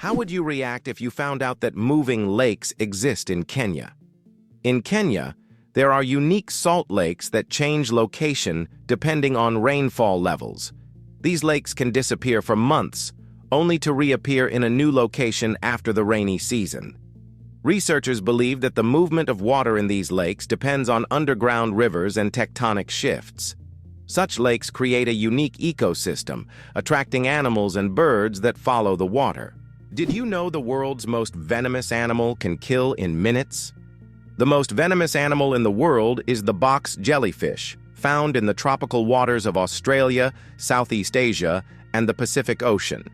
How would you react if you found out that moving lakes exist in Kenya? In Kenya, there are unique salt lakes that change location depending on rainfall levels. These lakes can disappear for months, only to reappear in a new location after the rainy season. Researchers believe that the movement of water in these lakes depends on underground rivers and tectonic shifts. Such lakes create a unique ecosystem, attracting animals and birds that follow the water. Did you know the world's most venomous animal can kill in minutes? The most venomous animal in the world is the box jellyfish, found in the tropical waters of Australia, Southeast Asia, and the Pacific Ocean.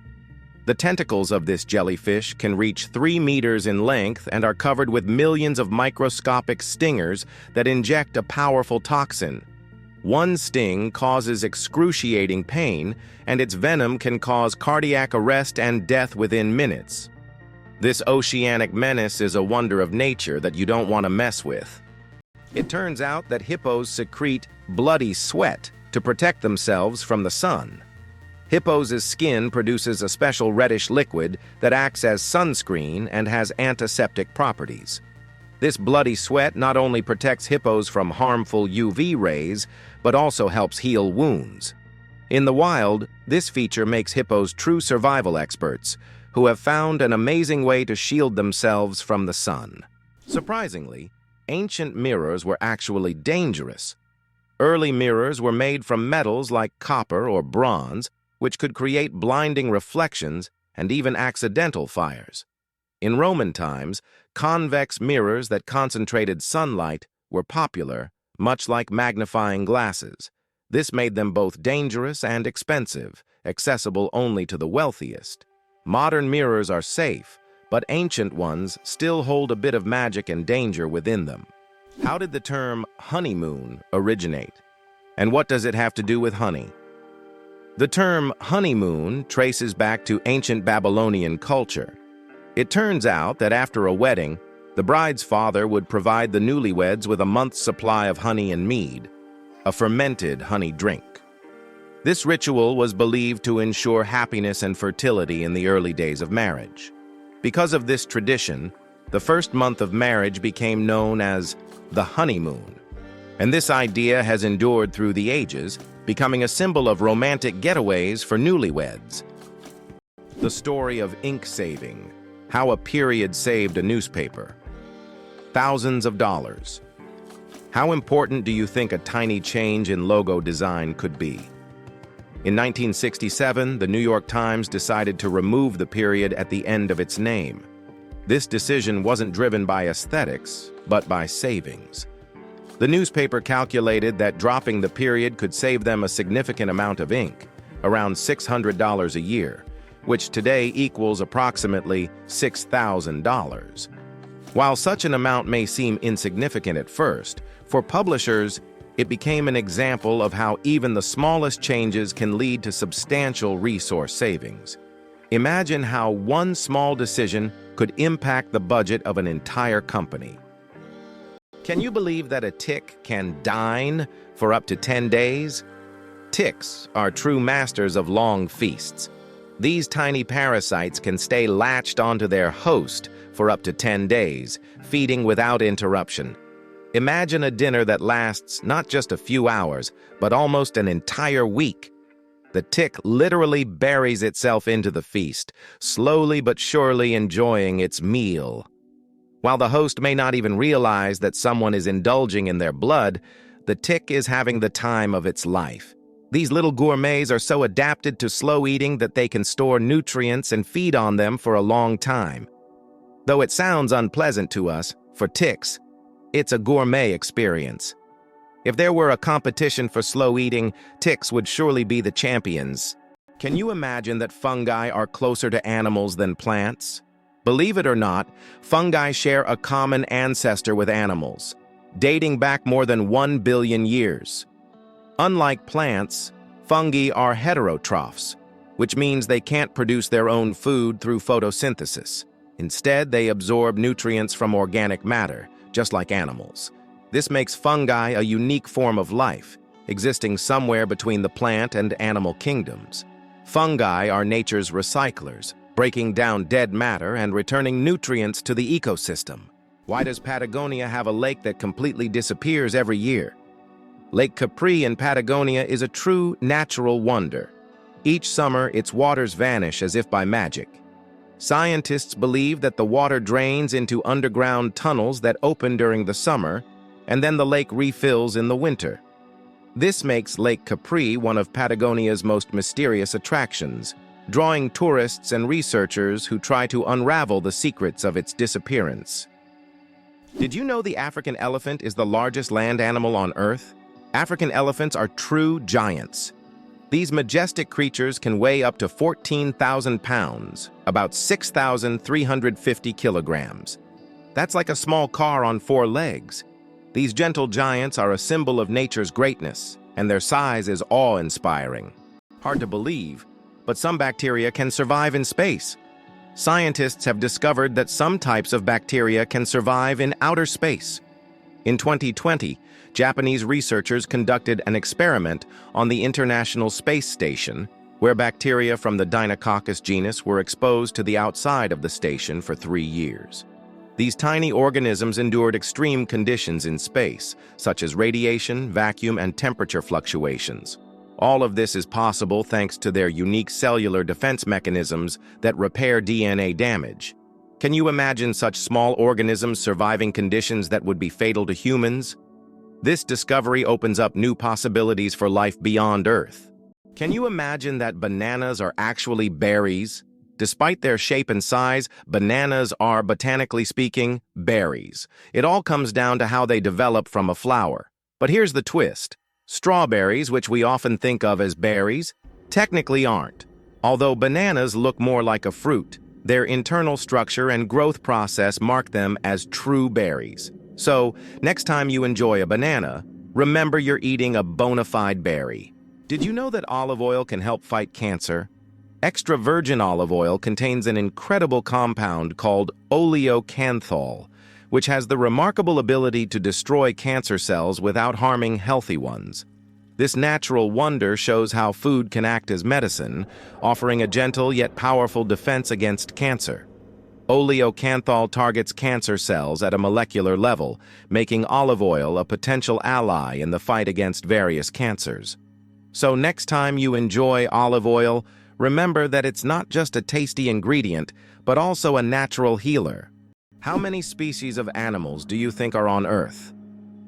The tentacles of this jellyfish can reach 3 meters in length and are covered with millions of microscopic stingers that inject a powerful toxin. One sting causes excruciating pain, and its venom can cause cardiac arrest and death within minutes. This oceanic menace is a wonder of nature that you don't want to mess with. It turns out that hippos secrete bloody sweat to protect themselves from the sun. Hippos' skin produces a special reddish liquid that acts as sunscreen and has antiseptic properties. This bloody sweat not only protects hippos from harmful UV rays, but also helps heal wounds. In the wild, this feature makes hippos true survival experts, who have found an amazing way to shield themselves from the sun. Surprisingly, ancient mirrors were actually dangerous. Early mirrors were made from metals like copper or bronze, which could create blinding reflections and even accidental fires. In Roman times, convex mirrors that concentrated sunlight were popular, much like magnifying glasses. This made them both dangerous and expensive, accessible only to the wealthiest. Modern mirrors are safe, but ancient ones still hold a bit of magic and danger within them. How did the term honeymoon originate? And what does it have to do with honey? The term honeymoon traces back to ancient Babylonian culture. It turns out that after a wedding, the bride's father would provide the newlyweds with a month's supply of honey and mead, a fermented honey drink. This ritual was believed to ensure happiness and fertility in the early days of marriage. Because of this tradition, the first month of marriage became known as the honeymoon. And this idea has endured through the ages, becoming a symbol of romantic getaways for newlyweds. The story of ink saving, how a period saved a newspaper. Thousands of dollars. How important do you think a tiny change in logo design could be? In 1967, the New York Times decided to remove the period at the end of its name. This decision wasn't driven by aesthetics, but by savings. The newspaper calculated that dropping the period could save them a significant amount of ink, around $600 a year, which today equals approximately $6,000. While such an amount may seem insignificant at first, for publishers, it became an example of how even the smallest changes can lead to substantial resource savings. Imagine how one small decision could impact the budget of an entire company. Can you believe that a tick can dine for up to 10 days? Ticks are true masters of long feasts. These tiny parasites can stay latched onto their host for up to 10 days, feeding without interruption. Imagine a dinner that lasts not just a few hours, but almost an entire week. The tick literally buries itself into the feast, slowly but surely enjoying its meal. While the host may not even realize that someone is indulging in their blood, the tick is having the time of its life. These little gourmets are so adapted to slow eating that they can store nutrients and feed on them for a long time. Though it sounds unpleasant to us, for ticks, it's a gourmet experience. If there were a competition for slow eating, ticks would surely be the champions. Can you imagine that fungi are closer to animals than plants? Believe it or not, fungi share a common ancestor with animals, dating back more than 1 billion years. Unlike plants, fungi are heterotrophs, which means they can't produce their own food through photosynthesis. Instead, they absorb nutrients from organic matter, just like animals. This makes fungi a unique form of life, existing somewhere between the plant and animal kingdoms. Fungi are nature's recyclers, breaking down dead matter and returning nutrients to the ecosystem. Why does Patagonia have a lake that completely disappears every year? Lake Capri in Patagonia is a true natural wonder. Each summer, its waters vanish as if by magic. Scientists believe that the water drains into underground tunnels that open during the summer, and then the lake refills in the winter. This makes Lake Capri one of Patagonia's most mysterious attractions, drawing tourists and researchers who try to unravel the secrets of its disappearance. Did you know the African elephant is the largest land animal on Earth? African elephants are true giants. These majestic creatures can weigh up to 14,000 pounds, about 6,350 kilograms. That's like a small car on 4 legs. These gentle giants are a symbol of nature's greatness, and their size is awe-inspiring. Hard to believe, but some bacteria can survive in space. Scientists have discovered that some types of bacteria can survive in outer space. In 2020, Japanese researchers conducted an experiment on the International Space Station, where bacteria from the Deinococcus genus were exposed to the outside of the station for 3 years. These tiny organisms endured extreme conditions in space, such as radiation, vacuum, and temperature fluctuations. All of this is possible thanks to their unique cellular defense mechanisms that repair DNA damage. Can you imagine such small organisms surviving conditions that would be fatal to humans? This discovery opens up new possibilities for life beyond Earth. Can you imagine that bananas are actually berries? Despite their shape and size, bananas are, botanically speaking, berries. It all comes down to how they develop from a flower. But here's the twist. Strawberries, which we often think of as berries, technically aren't. Although bananas look more like a fruit, their internal structure and growth process mark them as true berries. So, next time you enjoy a banana, remember you're eating a bona fide berry. Did you know that olive oil can help fight cancer? Extra virgin olive oil contains an incredible compound called oleocanthal, which has the remarkable ability to destroy cancer cells without harming healthy ones. This natural wonder shows how food can act as medicine, offering a gentle yet powerful defense against cancer. Oleocanthal targets cancer cells at a molecular level, making olive oil a potential ally in the fight against various cancers. So next time you enjoy olive oil, remember that it's not just a tasty ingredient, but also a natural healer. How many species of animals do you think are on Earth?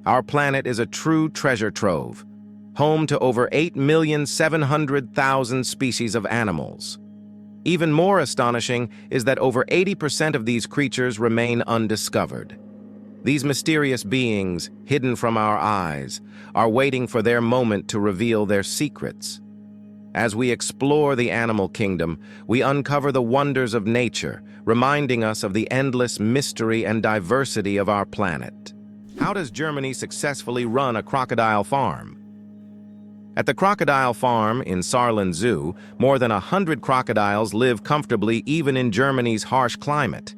Our planet is a true treasure trove, home to over 8,700,000 species of animals. Even more astonishing is that over 80% of these creatures remain undiscovered. These mysterious beings, hidden from our eyes, are waiting for their moment to reveal their secrets. As we explore the animal kingdom, we uncover the wonders of nature, reminding us of the endless mystery and diversity of our planet. How does Germany successfully run a crocodile farm? At the crocodile farm in Saarland Zoo, more than 100 crocodiles live comfortably even in Germany's harsh climate.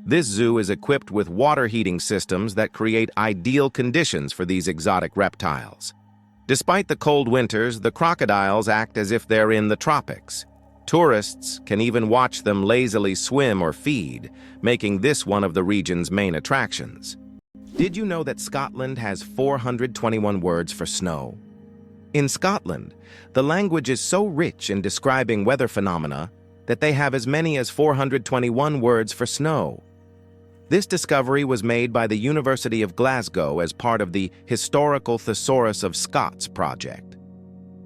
This zoo is equipped with water heating systems that create ideal conditions for these exotic reptiles. Despite the cold winters, the crocodiles act as if they're in the tropics. Tourists can even watch them lazily swim or feed, making this one of the region's main attractions. Did you know that Scotland has 421 words for snow? In Scotland, the language is so rich in describing weather phenomena that they have as many as 421 words for snow. This discovery was made by the University of Glasgow as part of the Historical Thesaurus of Scots project.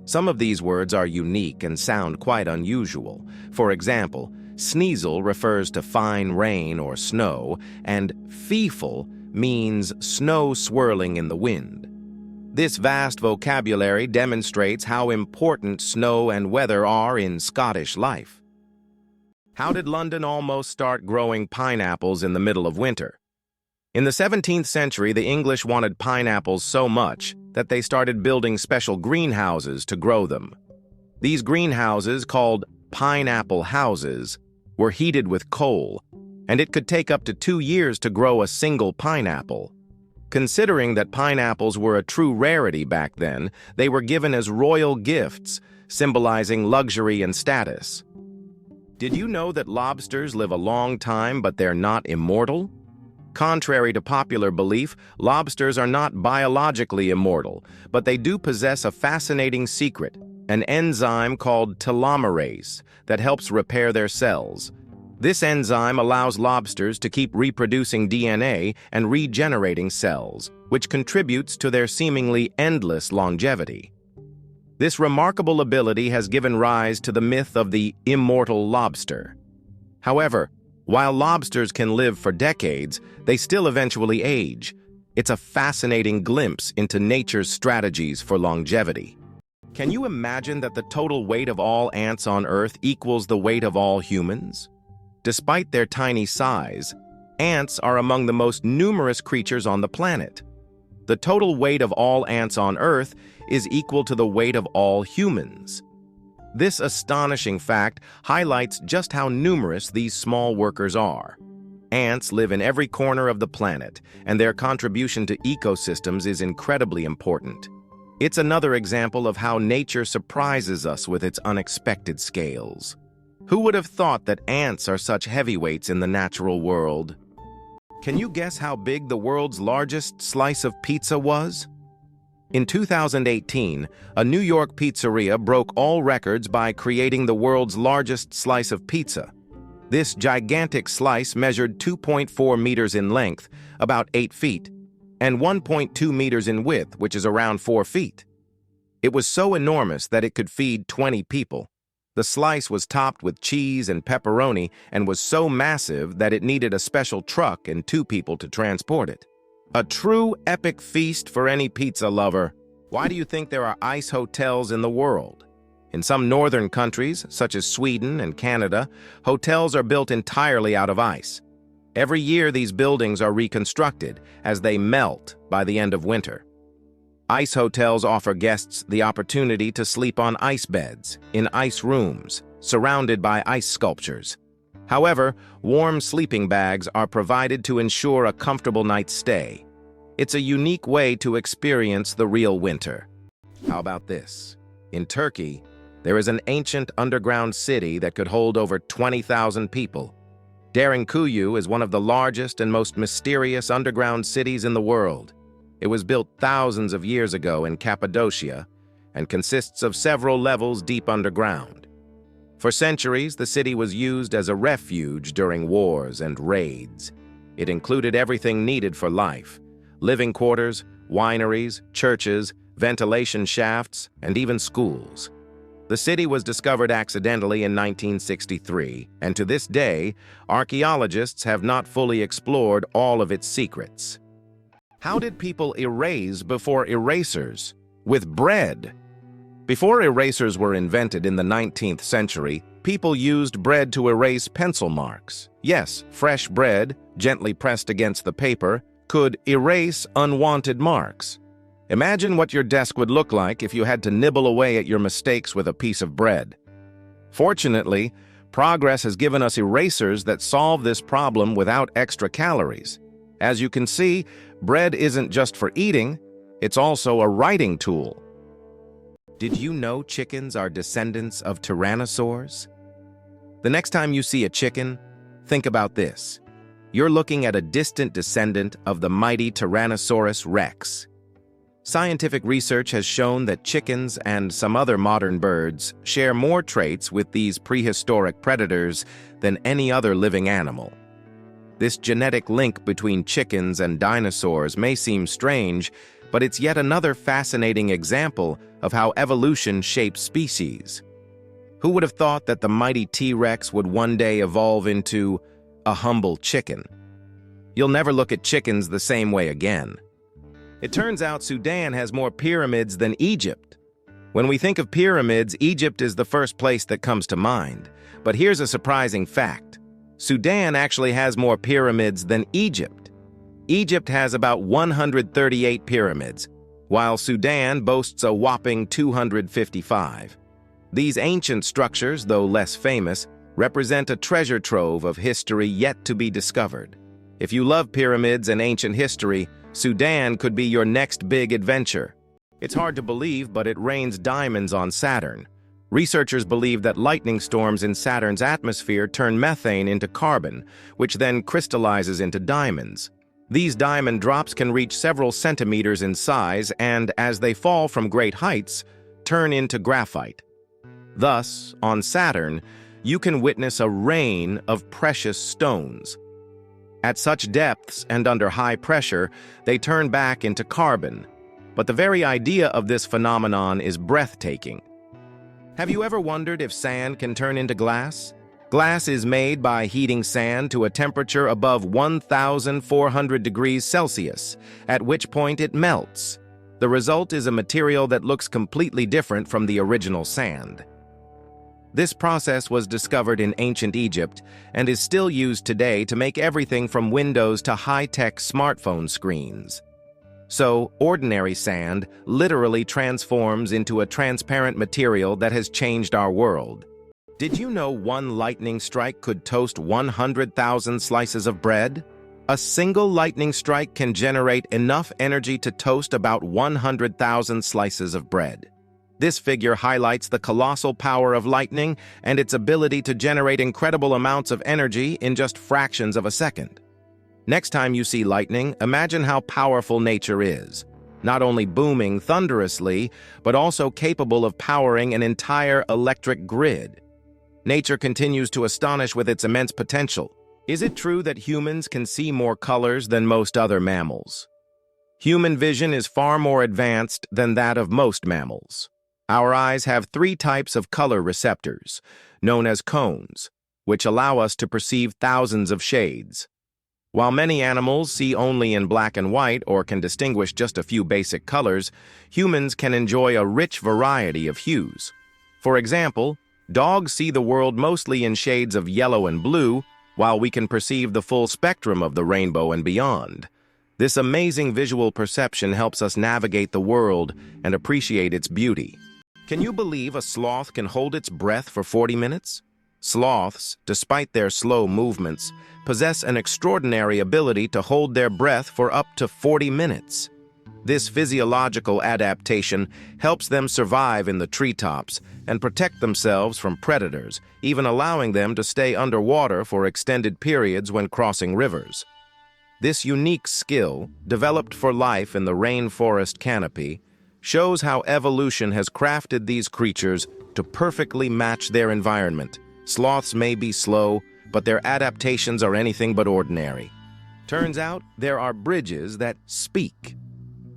Some of these words are unique and sound quite unusual. For example, sneezel refers to fine rain or snow, and feeful means snow swirling in the wind. This vast vocabulary demonstrates how important snow and weather are in Scottish life. How did London almost start growing pineapples in the middle of winter? In the 17th century, the English wanted pineapples so much that they started building special greenhouses to grow them. These greenhouses, called pineapple houses, were heated with coal, and it could take up to 2 years to grow a single pineapple. Considering that pineapples were a true rarity back then, they were given as royal gifts, symbolizing luxury and status. Did you know that lobsters live a long time but they're not immortal? Contrary to popular belief, lobsters are not biologically immortal, but they do possess a fascinating secret, an enzyme called telomerase that helps repair their cells. This enzyme allows lobsters to keep reproducing DNA and regenerating cells, which contributes to their seemingly endless longevity. This remarkable ability has given rise to the myth of the immortal lobster. However, while lobsters can live for decades, they still eventually age. It's a fascinating glimpse into nature's strategies for longevity. Can you imagine that the total weight of all ants on Earth equals the weight of all humans? Despite their tiny size, ants are among the most numerous creatures on the planet. The total weight of all ants on Earth is equal to the weight of all humans. This astonishing fact highlights just how numerous these small workers are. Ants live in every corner of the planet, and their contribution to ecosystems is incredibly important. It's another example of how nature surprises us with its unexpected scales. Who would have thought that ants are such heavyweights in the natural world? Can you guess how big the world's largest slice of pizza was? In 2018, a New York pizzeria broke all records by creating the world's largest slice of pizza. This gigantic slice measured 2.4 meters in length, about 8 feet, and 1.2 meters in width, which is around 4 feet. It was so enormous that it could feed 20 people. The slice was topped with cheese and pepperoni and was so massive that it needed a special truck and 2 people to transport it. A true epic feast for any pizza lover. Why do you think there are ice hotels in the world? In some northern countries, such as Sweden and Canada, hotels are built entirely out of ice. Every year, these buildings are reconstructed as they melt by the end of winter. Ice hotels offer guests the opportunity to sleep on ice beds, in ice rooms, surrounded by ice sculptures. However, warm sleeping bags are provided to ensure a comfortable night's stay. It's a unique way to experience the real winter. How about this? In Turkey, there is an ancient underground city that could hold over 20,000 people. Derinkuyu is one of the largest and most mysterious underground cities in the world. It was built thousands of years ago in Cappadocia and consists of several levels deep underground. For centuries, the city was used as a refuge during wars and raids. It included everything needed for life: living quarters, wineries, churches, ventilation shafts, and even schools. The city was discovered accidentally in 1963, and to this day, archaeologists have not fully explored all of its secrets. How did people erase before erasers? With bread. Before erasers were invented in the 19th century, people used bread to erase pencil marks. Yes, fresh bread, gently pressed against the paper, could erase unwanted marks. Imagine what your desk would look like if you had to nibble away at your mistakes with a piece of bread. Fortunately, progress has given us erasers that solve this problem without extra calories. As you can see, bread isn't just for eating, it's also a writing tool. Did you know chickens are descendants of tyrannosaurs? The next time you see a chicken, think about this. You're looking at a distant descendant of the mighty Tyrannosaurus rex. Scientific research has shown that chickens and some other modern birds share more traits with these prehistoric predators than any other living animal. This genetic link between chickens and dinosaurs may seem strange, but it's yet another fascinating example of how evolution shapes species. Who would have thought that the mighty T-Rex would one day evolve into a humble chicken? You'll never look at chickens the same way again. It turns out Sudan has more pyramids than Egypt. When we think of pyramids, Egypt is the first place that comes to mind. But here's a surprising fact. Sudan actually has more pyramids than Egypt. Egypt has about 138 pyramids, while Sudan boasts a whopping 255. These ancient structures, though less famous, represent a treasure trove of history yet to be discovered. If you love pyramids and ancient history, Sudan could be your next big adventure. It's hard to believe, but it rains diamonds on Saturn. Researchers believe that lightning storms in Saturn's atmosphere turn methane into carbon, which then crystallizes into diamonds. These diamond drops can reach several centimeters in size and, as they fall from great heights, turn into graphite. Thus, on Saturn, you can witness a rain of precious stones. At such depths and under high pressure, they turn back into carbon. But the very idea of this phenomenon is breathtaking. Have you ever wondered if sand can turn into glass? Glass is made by heating sand to a temperature above 1,400 degrees Celsius, at which point it melts. The result is a material that looks completely different from the original sand. This process was discovered in ancient Egypt and is still used today to make everything from windows to high-tech smartphone screens. So, ordinary sand literally transforms into a transparent material that has changed our world. Did you know one lightning strike could toast 100,000 slices of bread? A single lightning strike can generate enough energy to toast about 100,000 slices of bread. This figure highlights the colossal power of lightning and its ability to generate incredible amounts of energy in just fractions of a second. Next time you see lightning, imagine how powerful nature is. Not only booming thunderously, but also capable of powering an entire electric grid. Nature continues to astonish with its immense potential. Is it true that humans can see more colors than most other mammals? Human vision is far more advanced than that of most mammals. Our eyes have 3 types of color receptors, known as cones, which allow us to perceive thousands of shades. While many animals see only in black and white or can distinguish just a few basic colors, humans can enjoy a rich variety of hues. For example, dogs see the world mostly in shades of yellow and blue, while we can perceive the full spectrum of the rainbow and beyond. This amazing visual perception helps us navigate the world and appreciate its beauty. Can you believe a sloth can hold its breath for 40 minutes? Sloths, despite their slow movements, possess an extraordinary ability to hold their breath for up to 40 minutes. This physiological adaptation helps them survive in the treetops and protect themselves from predators, even allowing them to stay underwater for extended periods when crossing rivers. This unique skill, developed for life in the rainforest canopy, shows how evolution has crafted these creatures to perfectly match their environment. Sloths may be slow, but their adaptations are anything but ordinary. Turns out there are bridges that speak.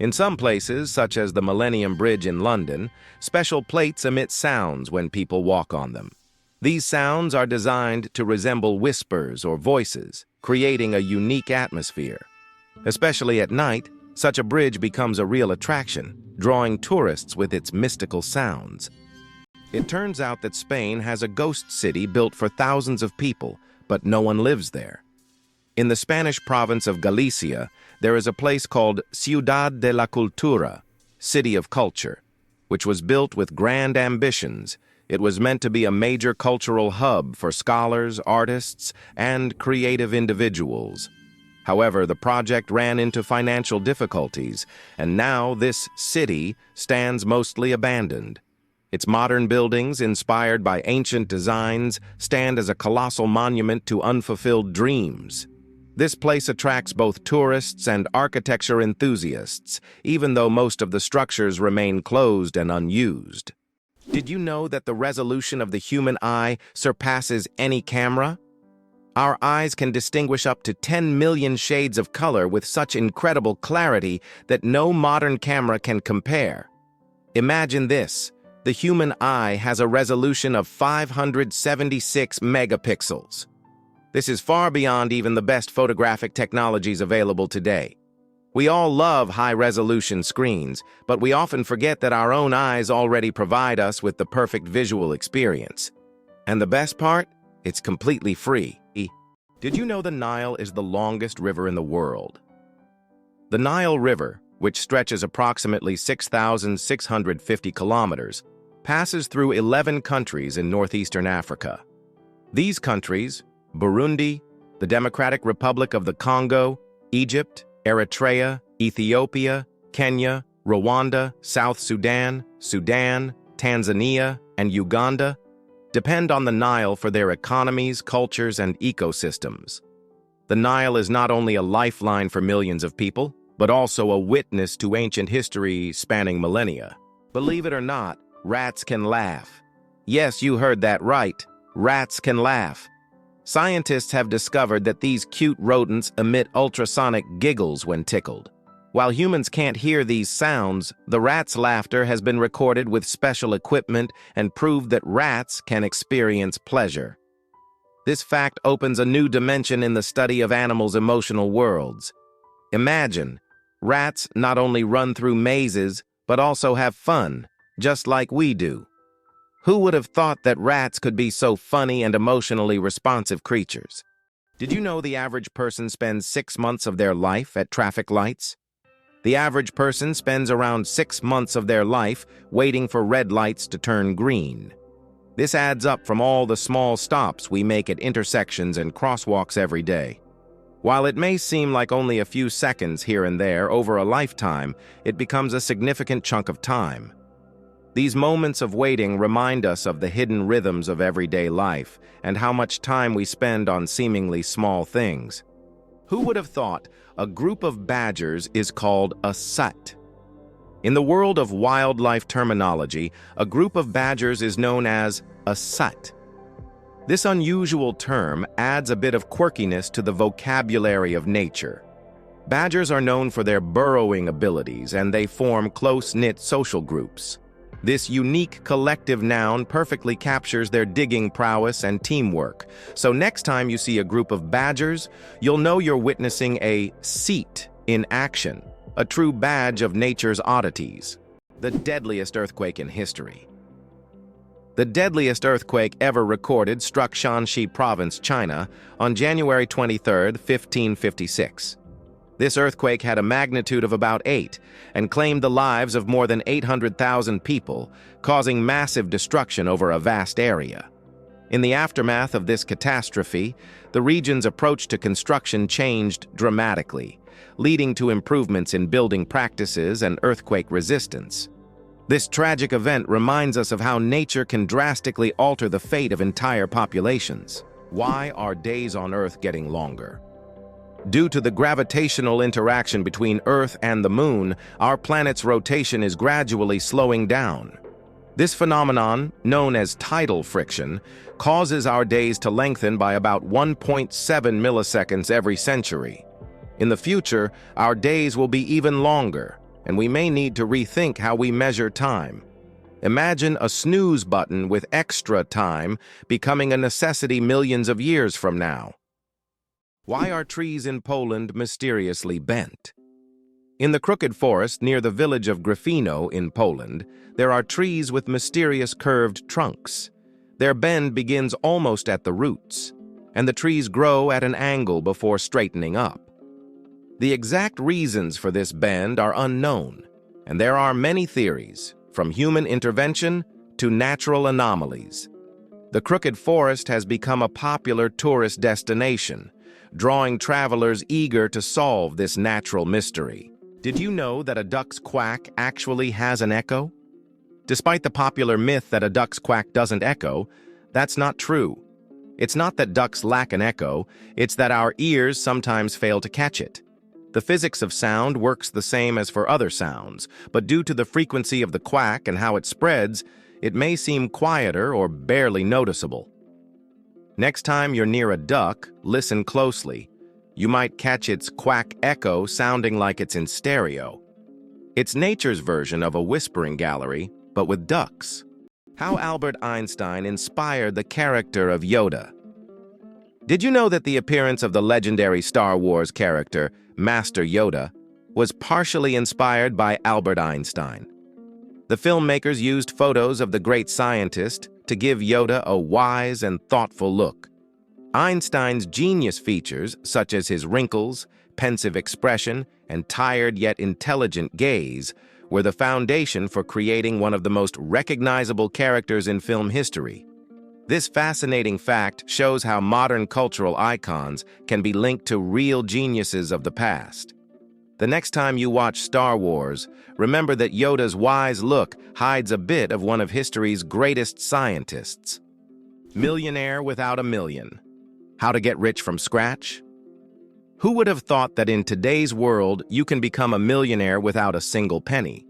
In some places, such as the Millennium Bridge in London, special plates emit sounds when people walk on them. These sounds are designed to resemble whispers or voices, creating a unique atmosphere. Especially at night, such a bridge becomes a real attraction, drawing tourists with its mystical sounds. It turns out that Spain has a ghost city built for thousands of people, but no one lives there. In the Spanish province of Galicia, there is a place called Ciudad de la Cultura, City of Culture, which was built with grand ambitions. It was meant to be a major cultural hub for scholars, artists, and creative individuals. However, the project ran into financial difficulties, and now this city stands mostly abandoned. Its modern buildings, inspired by ancient designs, stand as a colossal monument to unfulfilled dreams. This place attracts both tourists and architecture enthusiasts, even though most of the structures remain closed and unused. Did you know that the resolution of the human eye surpasses any camera? Our eyes can distinguish up to 10 million shades of color with such incredible clarity that no modern camera can compare. Imagine this. The human eye has a resolution of 576 megapixels. This is far beyond even the best photographic technologies available today. We all love high-resolution screens, but we often forget that our own eyes already provide us with the perfect visual experience. And the best part? It's completely free. Did you know the Nile is the longest river in the world? The Nile River, which stretches approximately 6,650 kilometers, passes through 11 countries in northeastern Africa. These countries, Burundi, the Democratic Republic of the Congo, Egypt, Eritrea, Ethiopia, Kenya, Rwanda, South Sudan, Sudan, Tanzania, and Uganda depend on the Nile for their economies, cultures, and ecosystems. The Nile is not only a lifeline for millions of people, but also a witness to ancient history spanning millennia. Believe it or not, rats can laugh. Yes, you heard that right. Rats can laugh. Scientists have discovered that these cute rodents emit ultrasonic giggles when tickled. While humans can't hear these sounds, the rat's laughter has been recorded with special equipment and proved that rats can experience pleasure. This fact opens a new dimension in the study of animals' emotional worlds. Imagine, rats not only run through mazes, but also have fun, just like we do. Who would have thought that rats could be so funny and emotionally responsive creatures? Did you know the average person spends 6 months of their life at traffic lights? The average person spends around 6 months of their life waiting for red lights to turn green. This adds up from all the small stops we make at intersections and crosswalks every day. While it may seem like only a few seconds here and there over a lifetime, it becomes a significant chunk of time. These moments of waiting remind us of the hidden rhythms of everyday life and how much time we spend on seemingly small things. Who would have thought a group of badgers is called a cete? In the world of wildlife terminology, a group of badgers is known as a cete. This unusual term adds a bit of quirkiness to the vocabulary of nature. Badgers are known for their burrowing abilities, and they form close-knit social groups. This unique collective noun perfectly captures their digging prowess and teamwork. So next time you see a group of badgers, you'll know you're witnessing a cete in action, a true badge of nature's oddities. The deadliest earthquake in history. The deadliest earthquake ever recorded struck Shanxi Province, China, on January 23, 1556. This earthquake had a magnitude of about 8 and claimed the lives of more than 800,000 people, causing massive destruction over a vast area. In the aftermath of this catastrophe, the region's approach to construction changed dramatically, leading to improvements in building practices and earthquake resistance. This tragic event reminds us of how nature can drastically alter the fate of entire populations. Why are days on Earth getting longer? Due to the gravitational interaction between Earth and the Moon, our planet's rotation is gradually slowing down. This phenomenon, known as tidal friction, causes our days to lengthen by about 1.7 milliseconds every century. In the future, our days will be even longer, and we may need to rethink how we measure time. Imagine a snooze button with extra time becoming a necessity millions of years from now. Why are trees in Poland mysteriously bent? In the crooked forest near the village of Gryfino in Poland, there are trees with mysterious curved trunks. Their bend begins almost at the roots, and the trees grow at an angle before straightening up. The exact reasons for this bend are unknown, and there are many theories, from human intervention to natural anomalies. The crooked forest has become a popular tourist destination, drawing travelers eager to solve this natural mystery. Did you know that a duck's quack actually has an echo? Despite the popular myth that a duck's quack doesn't echo, that's not true. It's not that ducks lack an echo, it's that our ears sometimes fail to catch it. The physics of sound works the same as for other sounds, but due to the frequency of the quack and how it spreads, it may seem quieter or barely noticeable. Next time you're near a duck, listen closely. You might catch its quack echo sounding like it's in stereo. It's nature's version of a whispering gallery, but with ducks. How Albert Einstein inspired the character of Yoda. Did you know that the appearance of the legendary Star Wars character, Master Yoda, was partially inspired by Albert Einstein? The filmmakers used photos of the great scientist to give Yoda a wise and thoughtful look. Einstein's genius features, such as his wrinkles, pensive expression, and tired yet intelligent gaze, were the foundation for creating one of the most recognizable characters in film history. This fascinating fact shows how modern cultural icons can be linked to real geniuses of the past. The next time you watch Star Wars, remember that Yoda's wise look hides a bit of one of history's greatest scientists. Millionaire without a million. How to get rich from scratch? Who would have thought that in today's world you can become a millionaire without a single penny?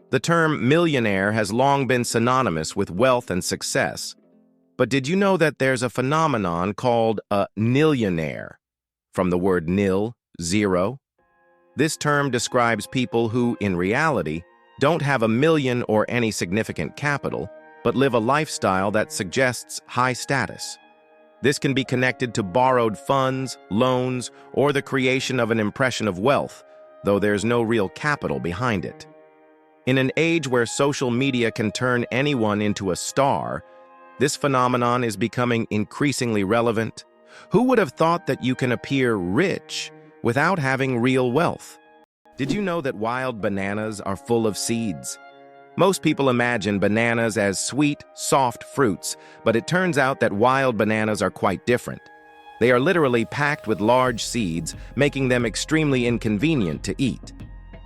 The term millionaire has long been synonymous with wealth and success. But did you know that there's a phenomenon called a nillionaire? From the word nil, zero. This term describes people who, in reality, don't have a million or any significant capital, but live a lifestyle that suggests high status. This can be connected to borrowed funds, loans, or the creation of an impression of wealth, though there's no real capital behind it. In an age where social media can turn anyone into a star, this phenomenon is becoming increasingly relevant. Who would have thought that you can appear rich without having real wealth? Did you know that wild bananas are full of seeds? Most people imagine bananas as sweet, soft fruits, but it turns out that wild bananas are quite different. They are literally packed with large seeds, making them extremely inconvenient to eat.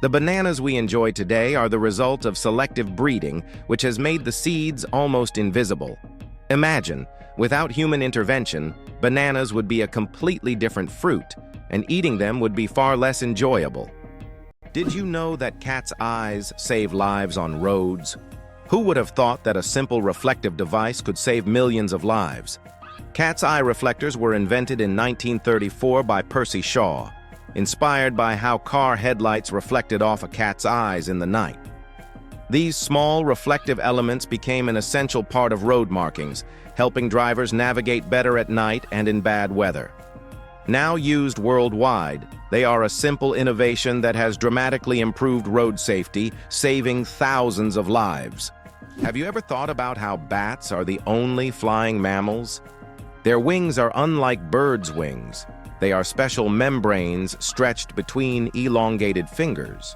The bananas we enjoy today are the result of selective breeding, which has made the seeds almost invisible. Imagine, without human intervention, bananas would be a completely different fruit, and eating them would be far less enjoyable. Did you know that cats' eyes save lives on roads? Who would have thought that a simple reflective device could save millions of lives? Cat's eye reflectors were invented in 1934 by Percy Shaw, inspired by how car headlights reflected off a cat's eyes in the night. These small reflective elements became an essential part of road markings, helping drivers navigate better at night and in bad weather. Now used worldwide, they are a simple innovation that has dramatically improved road safety, saving thousands of lives. Have you ever thought about how bats are the only flying mammals? Their wings are unlike birds' wings. They are special membranes stretched between elongated fingers.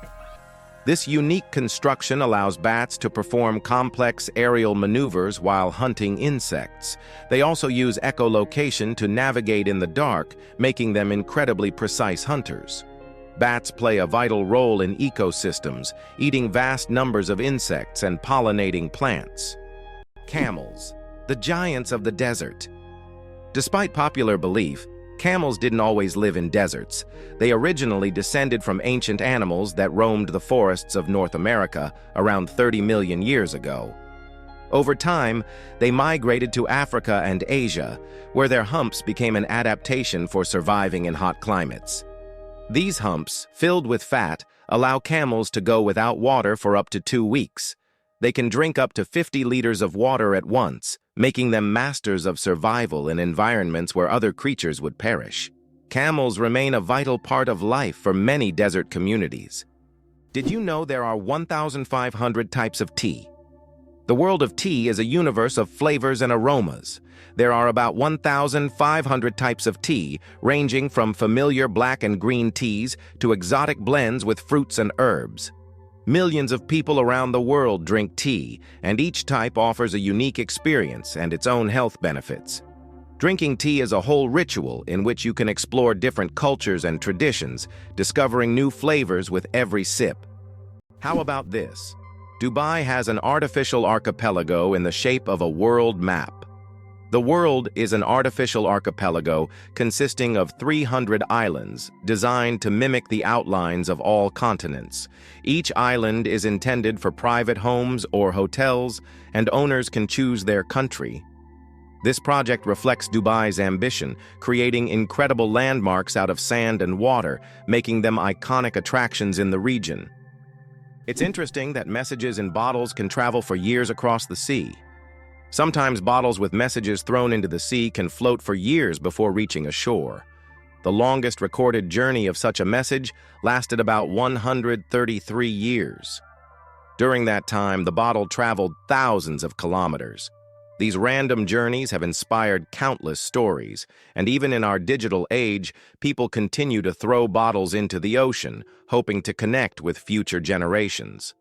This unique construction allows bats to perform complex aerial maneuvers while hunting insects. They also use echolocation to navigate in the dark, making them incredibly precise hunters. Bats play a vital role in ecosystems, eating vast numbers of insects and pollinating plants. Camels, the giants of the desert. Despite popular belief, camels didn't always live in deserts. They originally descended from ancient animals that roamed the forests of North America around 30 million years ago. Over time, they migrated to Africa and Asia, where their humps became an adaptation for surviving in hot climates. These humps, filled with fat, allow camels to go without water for up to 2 weeks. They can drink up to 50 liters of water at once, making them masters of survival in environments where other creatures would perish. Camels remain a vital part of life for many desert communities. Did you know there are 1,500 types of tea? The world of tea is a universe of flavors and aromas. There are about 1,500 types of tea, ranging from familiar black and green teas to exotic blends with fruits and herbs. Millions of people around the world drink tea, and each type offers a unique experience and its own health benefits. Drinking tea is a whole ritual in which you can explore different cultures and traditions, discovering new flavors with every sip. How about this? Dubai has an artificial archipelago in the shape of a world map. The world is an artificial archipelago consisting of 300 islands designed to mimic the outlines of all continents. Each island is intended for private homes or hotels, and owners can choose their country. This project reflects Dubai's ambition, creating incredible landmarks out of sand and water, making them iconic attractions in the region. It's interesting that messages in bottles can travel for years across the sea. Sometimes bottles with messages thrown into the sea can float for years before reaching a shore. The longest recorded journey of such a message lasted about 133 years. During that time, the bottle traveled thousands of kilometers. These random journeys have inspired countless stories, and even in our digital age, people continue to throw bottles into the ocean, hoping to connect with future generations.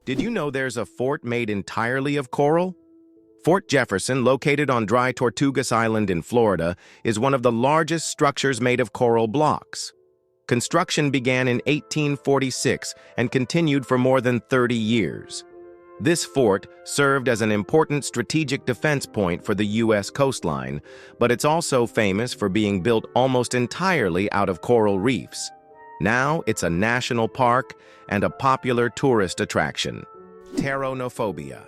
Did you know there's a fort made entirely of coral? Fort Jefferson, located on dry Tortugas Island in Florida, is one of the largest structures made of coral blocks. Construction began in 1846 and continued for more than 30 years. This fort served as an important strategic defense point for the U.S. coastline, but it's also famous for being built almost entirely out of coral reefs. Now it's a national park and a popular tourist attraction. Pteronophobia,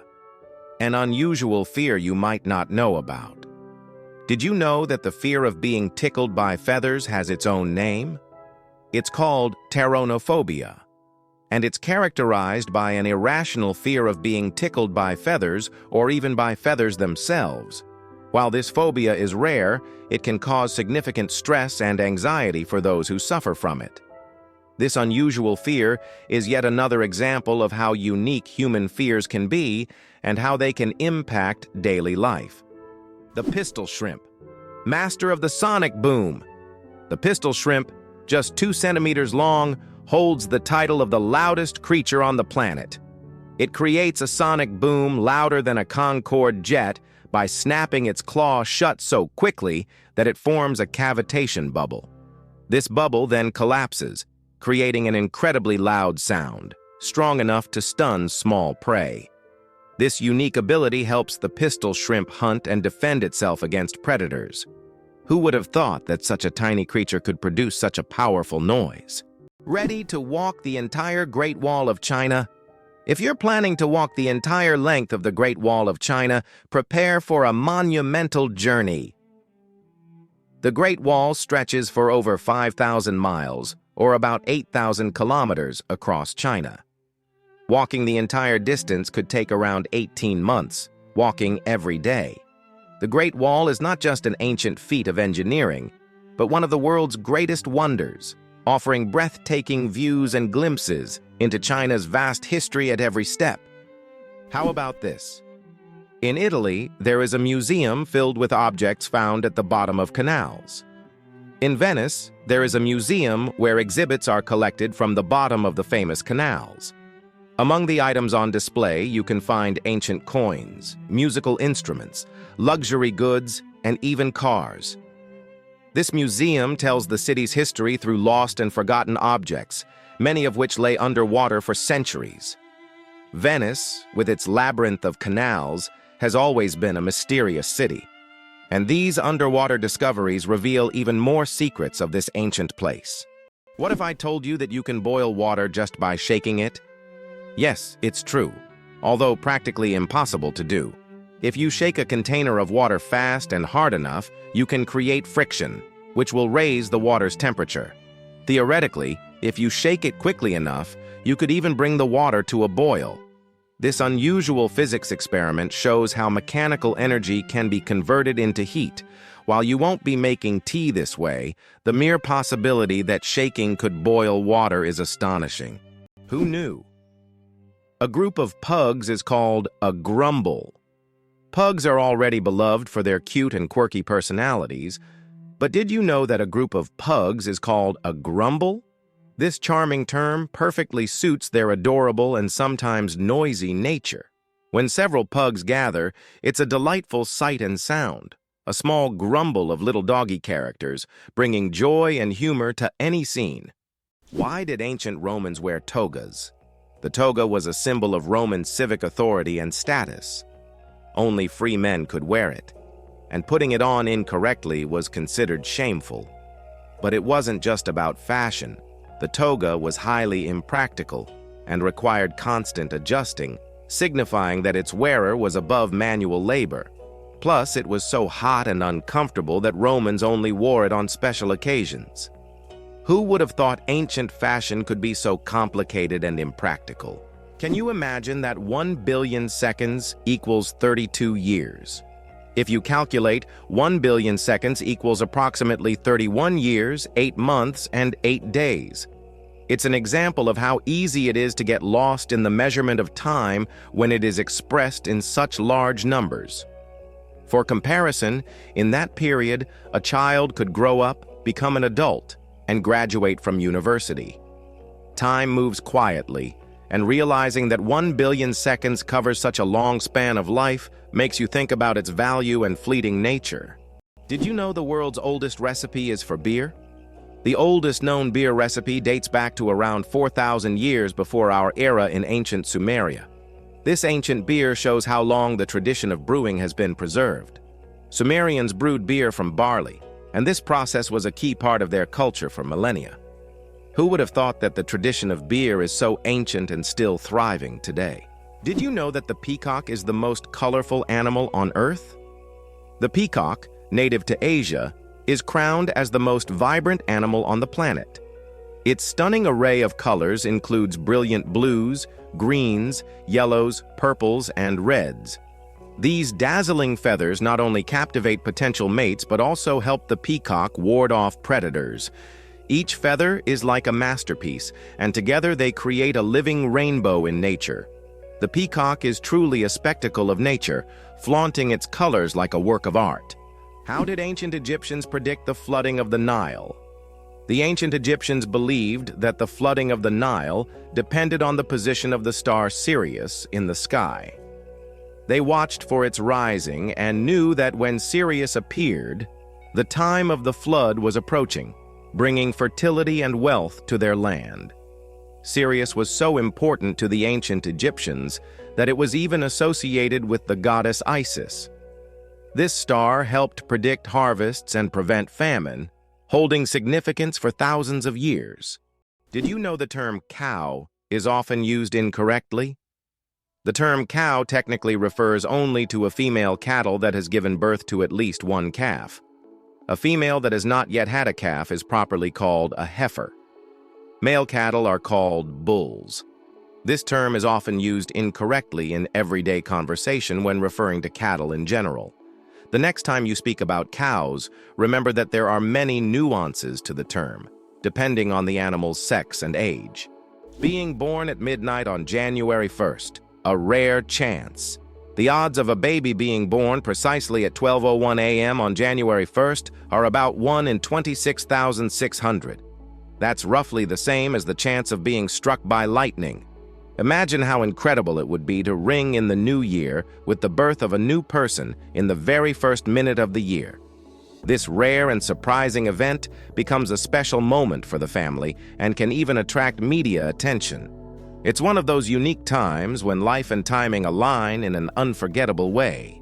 an unusual fear you might not know about. Did you know that the fear of being tickled by feathers has its own name? It's called Pteronophobia, and it's characterized by an irrational fear of being tickled by feathers or even by feathers themselves. While this phobia is rare, it can cause significant stress and anxiety for those who suffer from it. This unusual fear is yet another example of how unique human fears can be and how they can impact daily life. The pistol shrimp, master of the sonic boom. The pistol shrimp, just 2 centimeters long, holds the title of the loudest creature on the planet. It creates a sonic boom louder than a Concorde jet by snapping its claw shut so quickly that it forms a cavitation bubble. This bubble then collapses, creating an incredibly loud sound, strong enough to stun small prey. This unique ability helps the pistol shrimp hunt and defend itself against predators. Who would have thought that such a tiny creature could produce such a powerful noise? Ready to walk the entire Great Wall of China? If you're planning to walk the entire length of the Great Wall of China, prepare for a monumental journey. The Great Wall stretches for over 5,000 miles, or about 8,000 kilometers across China. Walking the entire distance could take around 18 months, walking every day. The Great Wall is not just an ancient feat of engineering, but one of the world's greatest wonders, offering breathtaking views and glimpses into China's vast history at every step. How about this? In Italy, there is a museum filled with objects found at the bottom of canals. In Venice, there is a museum where exhibits are collected from the bottom of the famous canals. Among the items on display, you can find ancient coins, musical instruments, luxury goods, and even cars. This museum tells the city's history through lost and forgotten objects, many of which lay underwater for centuries. Venice, with its labyrinth of canals, has always been a mysterious city, and these underwater discoveries reveal even more secrets of this ancient place. What if I told you that you can boil water just by shaking it? Yes, it's true, although practically impossible to do. If you shake a container of water fast and hard enough, you can create friction, which will raise the water's temperature. Theoretically, if you shake it quickly enough, you could even bring the water to a boil. This unusual physics experiment shows how mechanical energy can be converted into heat. While you won't be making tea this way, the mere possibility that shaking could boil water is astonishing. Who knew? A group of pugs is called a grumble. Pugs are already beloved for their cute and quirky personalities, but did you know that a group of pugs is called a grumble? This charming term perfectly suits their adorable and sometimes noisy nature. When several pugs gather, it's a delightful sight and sound, a small grumble of little doggy characters, bringing joy and humor to any scene. Why did ancient Romans wear togas? The toga was a symbol of Roman civic authority and status. Only free men could wear it, and putting it on incorrectly was considered shameful. But it wasn't just about fashion. The toga was highly impractical and required constant adjusting, signifying that its wearer was above manual labor. Plus, it was so hot and uncomfortable that Romans only wore it on special occasions. Who would have thought ancient fashion could be so complicated and impractical? Can you imagine that 1 billion seconds equals 32 years? If you calculate, 1 billion seconds equals approximately 31 years, 8 months, and 8 days. It's an example of how easy it is to get lost in the measurement of time when it is expressed in such large numbers. For comparison, in that period, a child could grow up, become an adult, and graduate from university. Time moves quietly, and realizing that 1 billion seconds covers such a long span of life makes you think about its value and fleeting nature. Did you know the world's oldest recipe is for beer? The oldest known beer recipe dates back to around 4,000 years before our era in ancient Sumeria. This ancient beer shows how long the tradition of brewing has been preserved. Sumerians brewed beer from barley, and this process was a key part of their culture for millennia. Who would have thought that the tradition of beer is so ancient and still thriving today? Did you know that the peacock is the most colorful animal on Earth? The peacock, native to Asia, is crowned as the most vibrant animal on the planet. Its stunning array of colors includes brilliant blues, greens, yellows, purples, and reds. These dazzling feathers not only captivate potential mates but also help the peacock ward off predators. Each feather is like a masterpiece, and together they create a living rainbow in nature. The peacock is truly a spectacle of nature, flaunting its colors like a work of art. How did ancient Egyptians predict the flooding of the Nile? The ancient Egyptians believed that the flooding of the Nile depended on the position of the star Sirius in the sky. They watched for its rising and knew that when Sirius appeared, the time of the flood was approaching, bringing fertility and wealth to their land. Sirius was so important to the ancient Egyptians that it was even associated with the goddess Isis. This star helped predict harvests and prevent famine, holding significance for thousands of years. Did you know the term cow is often used incorrectly? The term cow technically refers only to a female cattle that has given birth to at least one calf. A female that has not yet had a calf is properly called a heifer. Male cattle are called bulls. This term is often used incorrectly in everyday conversation when referring to cattle in general. The next time you speak about cows, remember that there are many nuances to the term, depending on the animal's sex and age. Being born at midnight on January 1st, a rare chance. The odds of a baby being born precisely at 12:01 a.m. on January 1st are about 1 in 26,600. That's roughly the same as the chance of being struck by lightning. Imagine how incredible it would be to ring in the new year with the birth of a new person in the very first minute of the year. This rare and surprising event becomes a special moment for the family and can even attract media attention. It's one of those unique times when life and timing align in an unforgettable way.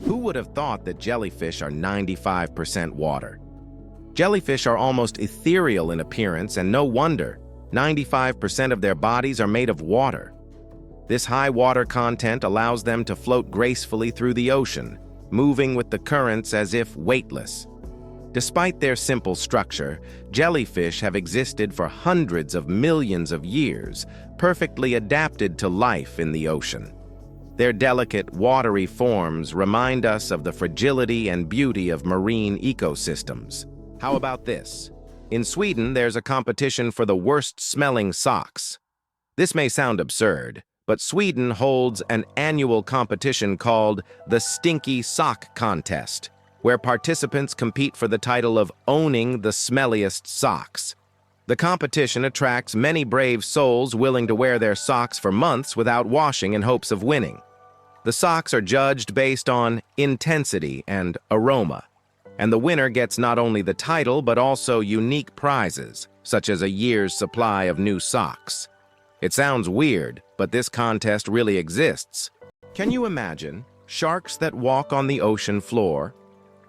Who would have thought that jellyfish are 95% water? Jellyfish are almost ethereal in appearance, and no wonder. 95% of their bodies are made of water. This high water content allows them to float gracefully through the ocean, moving with the currents as if weightless. Despite their simple structure, jellyfish have existed for hundreds of millions of years, perfectly adapted to life in the ocean. Their delicate, watery forms remind us of the fragility and beauty of marine ecosystems. How about this? In Sweden, there's a competition for the worst-smelling socks. This may sound absurd, but Sweden holds an annual competition called the Stinky Sock Contest, where participants compete for the title of owning the smelliest socks. The competition attracts many brave souls willing to wear their socks for months without washing in hopes of winning. The socks are judged based on intensity and aroma, and the winner gets not only the title but also unique prizes, such as a year's supply of new socks. It sounds weird, but this contest really exists. Can you imagine sharks that walk on the ocean floor?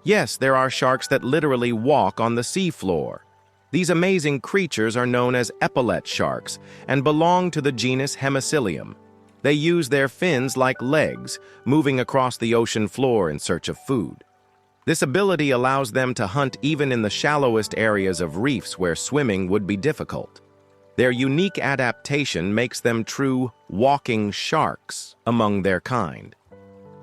Yes, there are sharks that literally walk on the sea floor. These amazing creatures are known as epaulet sharks and belong to the genus Hemicillium. They use their fins like legs, moving across the ocean floor in search of food. This ability allows them to hunt even in the shallowest areas of reefs where swimming would be difficult. Their unique adaptation makes them true walking sharks among their kind.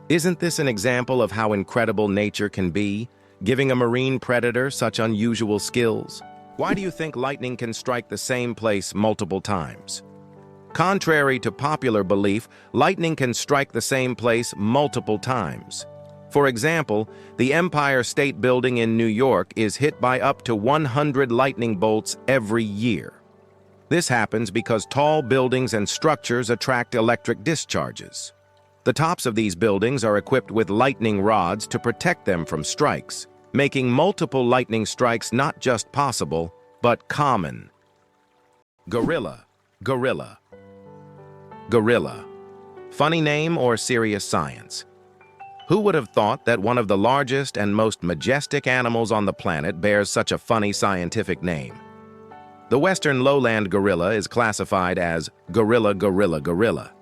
Isn't this an example of how incredible nature can be, giving a marine predator such unusual skills? Why do you think lightning can strike the same place multiple times? Contrary to popular belief, lightning can strike the same place multiple times. For example, the Empire State Building in New York is hit by up to 100 lightning bolts every year. This happens because tall buildings and structures attract electric discharges. The tops of these buildings are equipped with lightning rods to protect them from strikes, making multiple lightning strikes not just possible, but common. Gorilla, gorilla. Gorilla. Funny name or serious science? Who would have thought that one of the largest and most majestic animals on the planet bears such a funny scientific name? The western lowland gorilla is classified as gorilla, gorilla, gorilla.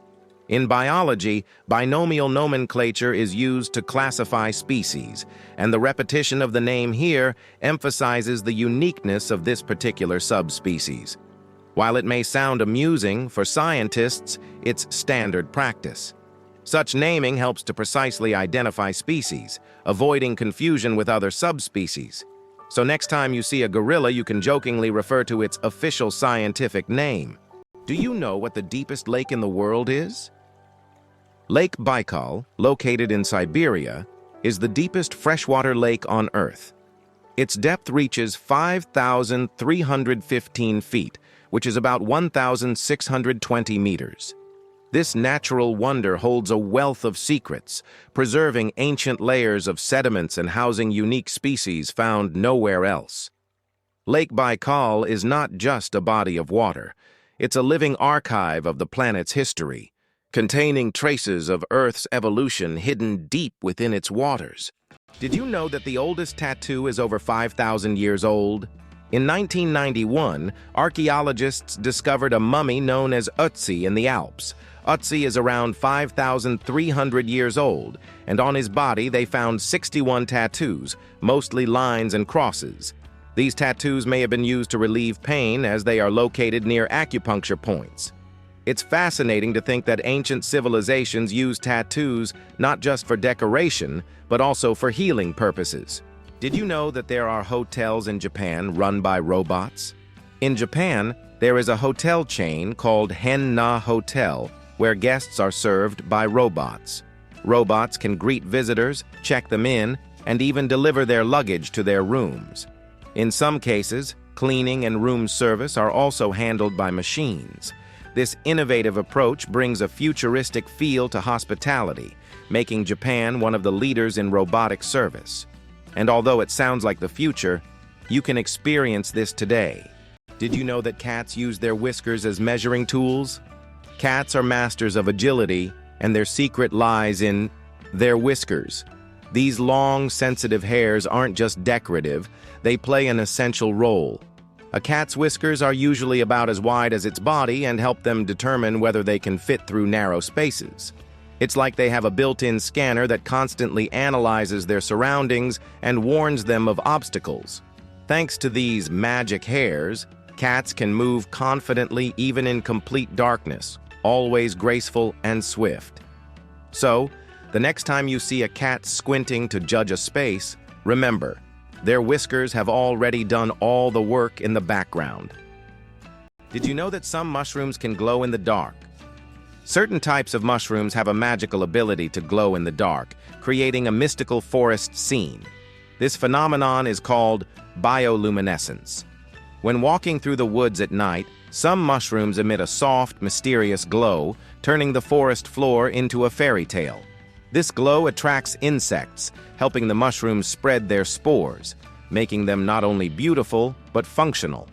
In biology, binomial nomenclature is used to classify species, and the repetition of the name here emphasizes the uniqueness of this particular subspecies. While it may sound amusing, for scientists, it's standard practice. Such naming helps to precisely identify species, avoiding confusion with other subspecies. So next time you see a gorilla, you can jokingly refer to its official scientific name. Do you know what the deepest lake in the world is? Lake Baikal, located in Siberia, is the deepest freshwater lake on Earth. Its depth reaches 5,315 feet, which is about 1,620 meters. This natural wonder holds a wealth of secrets, preserving ancient layers of sediments and housing unique species found nowhere else. Lake Baikal is not just a body of water. It's a living archive of the planet's history, containing traces of Earth's evolution hidden deep within its waters. Did you know that the oldest tattoo is over 5,000 years old? In 1991, archaeologists discovered a mummy known as Ötzi in the Alps. Ötzi is around 5,300 years old, and on his body they found 61 tattoos, mostly lines and crosses. These tattoos may have been used to relieve pain as they are located near acupuncture points. It's fascinating to think that ancient civilizations used tattoos not just for decoration, but also for healing purposes. Did you know that there are hotels in Japan run by robots? In Japan, there is a hotel chain called Hen-Na Hotel, where guests are served by robots. Robots can greet visitors, check them in, and even deliver their luggage to their rooms. In some cases, cleaning and room service are also handled by machines. This innovative approach brings a futuristic feel to hospitality, making Japan one of the leaders in robotic service. And although it sounds like the future, you can experience this today. Did you know that cats use their whiskers as measuring tools? Cats are masters of agility, and their secret lies in their whiskers. These long, sensitive hairs aren't just decorative, they play an essential role. A cat's whiskers are usually about as wide as its body and help them determine whether they can fit through narrow spaces. It's like they have a built-in scanner that constantly analyzes their surroundings and warns them of obstacles. Thanks to these magic hairs, cats can move confidently even in complete darkness, always graceful and swift. So, the next time you see a cat squinting to judge a space, remember, their whiskers have already done all the work in the background. Did you know that some mushrooms can glow in the dark? Certain types of mushrooms have a magical ability to glow in the dark, creating a mystical forest scene. This phenomenon is called bioluminescence. When walking through the woods at night, some mushrooms emit a soft, mysterious glow, turning the forest floor into a fairy tale. This glow attracts insects, helping the mushrooms spread their spores, making them not only beautiful, but functional.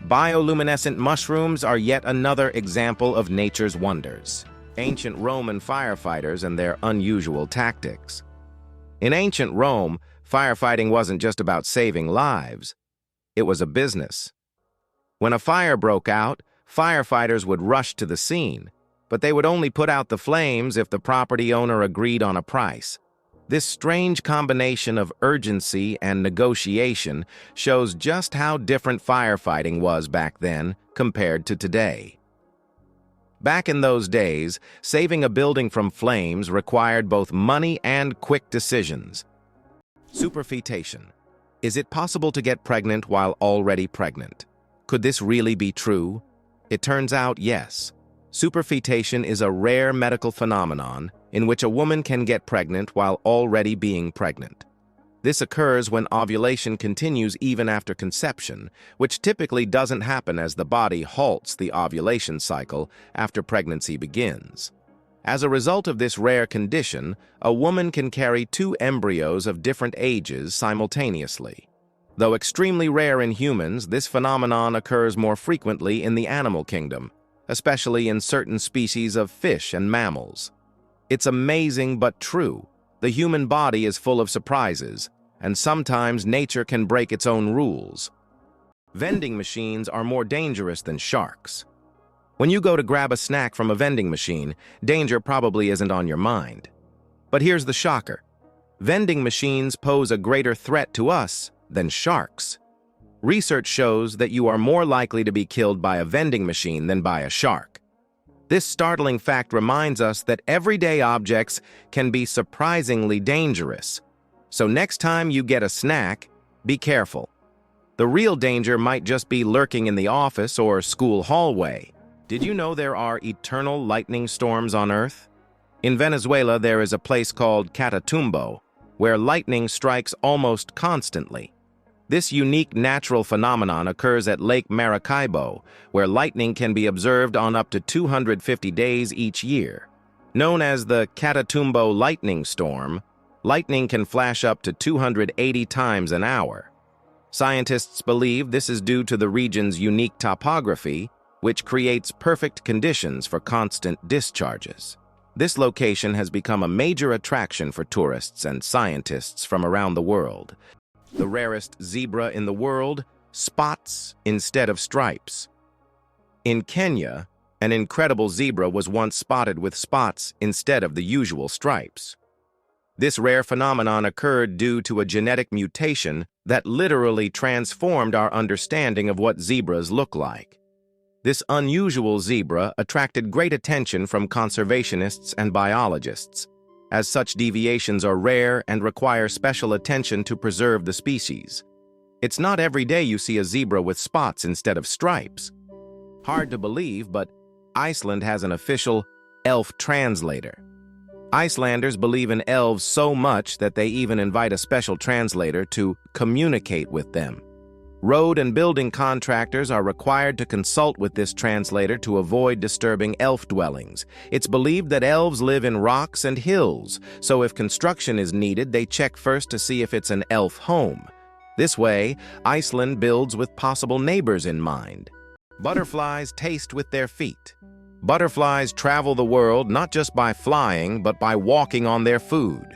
Bioluminescent mushrooms are yet another example of nature's wonders. Ancient Roman firefighters and their unusual tactics. In ancient Rome, firefighting wasn't just about saving lives. It was a business. When a fire broke out, firefighters would rush to the scene, but they would only put out the flames if the property owner agreed on a price. This strange combination of urgency and negotiation shows just how different firefighting was back then compared to today. Back in those days, saving a building from flames required both money and quick decisions. Superfetation. Is it possible to get pregnant while already pregnant? Could this really be true? It turns out yes. Superfetation is a rare medical phenomenon in which a woman can get pregnant while already being pregnant. This occurs when ovulation continues even after conception, which typically doesn't happen as the body halts the ovulation cycle after pregnancy begins. As a result of this rare condition, a woman can carry two embryos of different ages simultaneously. Though extremely rare in humans, this phenomenon occurs more frequently in the animal kingdom, especially in certain species of fish and mammals. It's amazing but true. The human body is full of surprises, and sometimes nature can break its own rules. Vending machines are more dangerous than sharks. When you go to grab a snack from a vending machine, danger probably isn't on your mind. But here's the shocker. Vending machines pose a greater threat to us than sharks. Research shows that you are more likely to be killed by a vending machine than by a shark. This startling fact reminds us that everyday objects can be surprisingly dangerous. So next time you get a snack, be careful. The real danger might just be lurking in the office or school hallway. Did you know there are eternal lightning storms on Earth? In Venezuela, there is a place called Catatumbo, where lightning strikes almost constantly. This unique natural phenomenon occurs at Lake Maracaibo, where lightning can be observed on up to 250 days each year. Known as the Catatumbo lightning storm, lightning can flash up to 280 times an hour. Scientists believe this is due to the region's unique topography, which creates perfect conditions for constant discharges. This location has become a major attraction for tourists and scientists from around the world. The rarest zebra in the world, spots instead of stripes. In Kenya, an incredible zebra was once spotted with spots instead of the usual stripes. This rare phenomenon occurred due to a genetic mutation that literally transformed our understanding of what zebras look like. This unusual zebra attracted great attention from conservationists and biologists, as such deviations are rare and require special attention to preserve the species. It's not every day you see a zebra with spots instead of stripes. Hard to believe, but Iceland has an official elf translator. Icelanders believe in elves so much that they even invite a special translator to communicate with them. Road and building contractors are required to consult with this translator to avoid disturbing elf dwellings. It's believed that elves live in rocks and hills, so if construction is needed, they check first to see if it's an elf home. This way, Iceland builds with possible neighbors in mind. Butterflies taste with their feet. Butterflies travel the world not just by flying, but by walking on their food.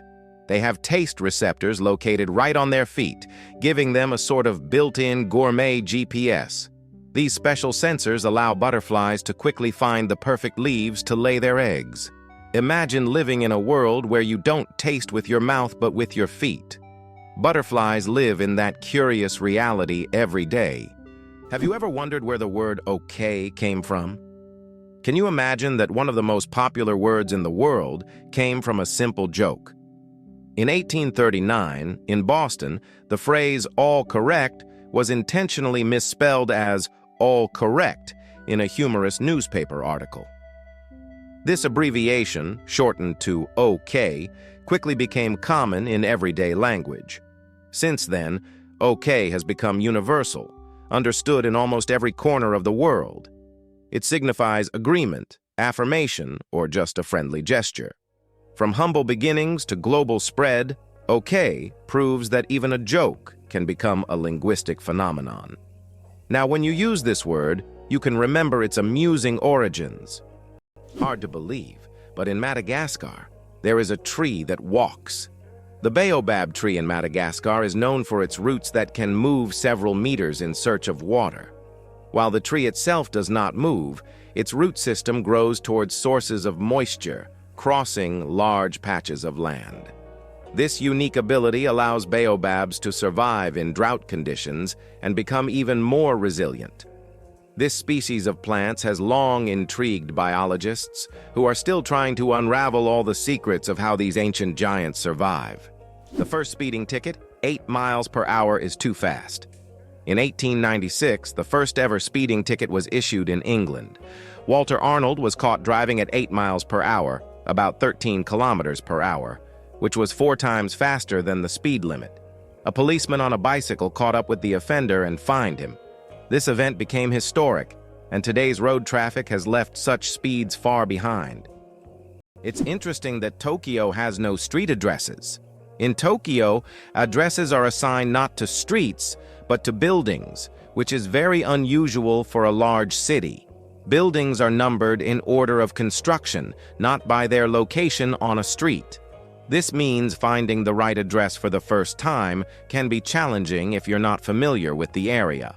They have taste receptors located right on their feet, giving them a sort of built-in gourmet GPS. These special sensors allow butterflies to quickly find the perfect leaves to lay their eggs. Imagine living in a world where you don't taste with your mouth but with your feet. Butterflies live in that curious reality every day. Have you ever wondered where the word okay came from? Can you imagine that one of the most popular words in the world came from a simple joke? In 1839, in Boston, the phrase all correct was intentionally misspelled as all correct in a humorous newspaper article. This abbreviation, shortened to OK, quickly became common in everyday language. Since then, OK has become universal, understood in almost every corner of the world. It signifies agreement, affirmation, or just a friendly gesture. From humble beginnings to global spread, OK proves that even a joke can become a linguistic phenomenon. Now, when you use this word, you can remember its amusing origins. Hard to believe, but in Madagascar, there is a tree that walks. The baobab tree in Madagascar is known for its roots that can move several meters in search of water. While the tree itself does not move, its root system grows towards sources of moisture, crossing large patches of land. This unique ability allows baobabs to survive in drought conditions and become even more resilient. This species of plants has long intrigued biologists who are still trying to unravel all the secrets of how these ancient giants survive. The first speeding ticket, 8 miles per hour, is too fast. In 1896, the first ever speeding ticket was issued in England. Walter Arnold was caught driving at 8 miles per hour, about 13 kilometers per hour, which was 4 times faster than the speed limit. A policeman on a bicycle caught up with the offender and fined him. This event became historic, and today's road traffic has left such speeds far behind. It's interesting that Tokyo has no street addresses. In Tokyo, addresses are assigned not to streets, but to buildings, which is very unusual for a large city. Buildings are numbered in order of construction, not by their location on a street. This means finding the right address for the first time can be challenging if you're not familiar with the area.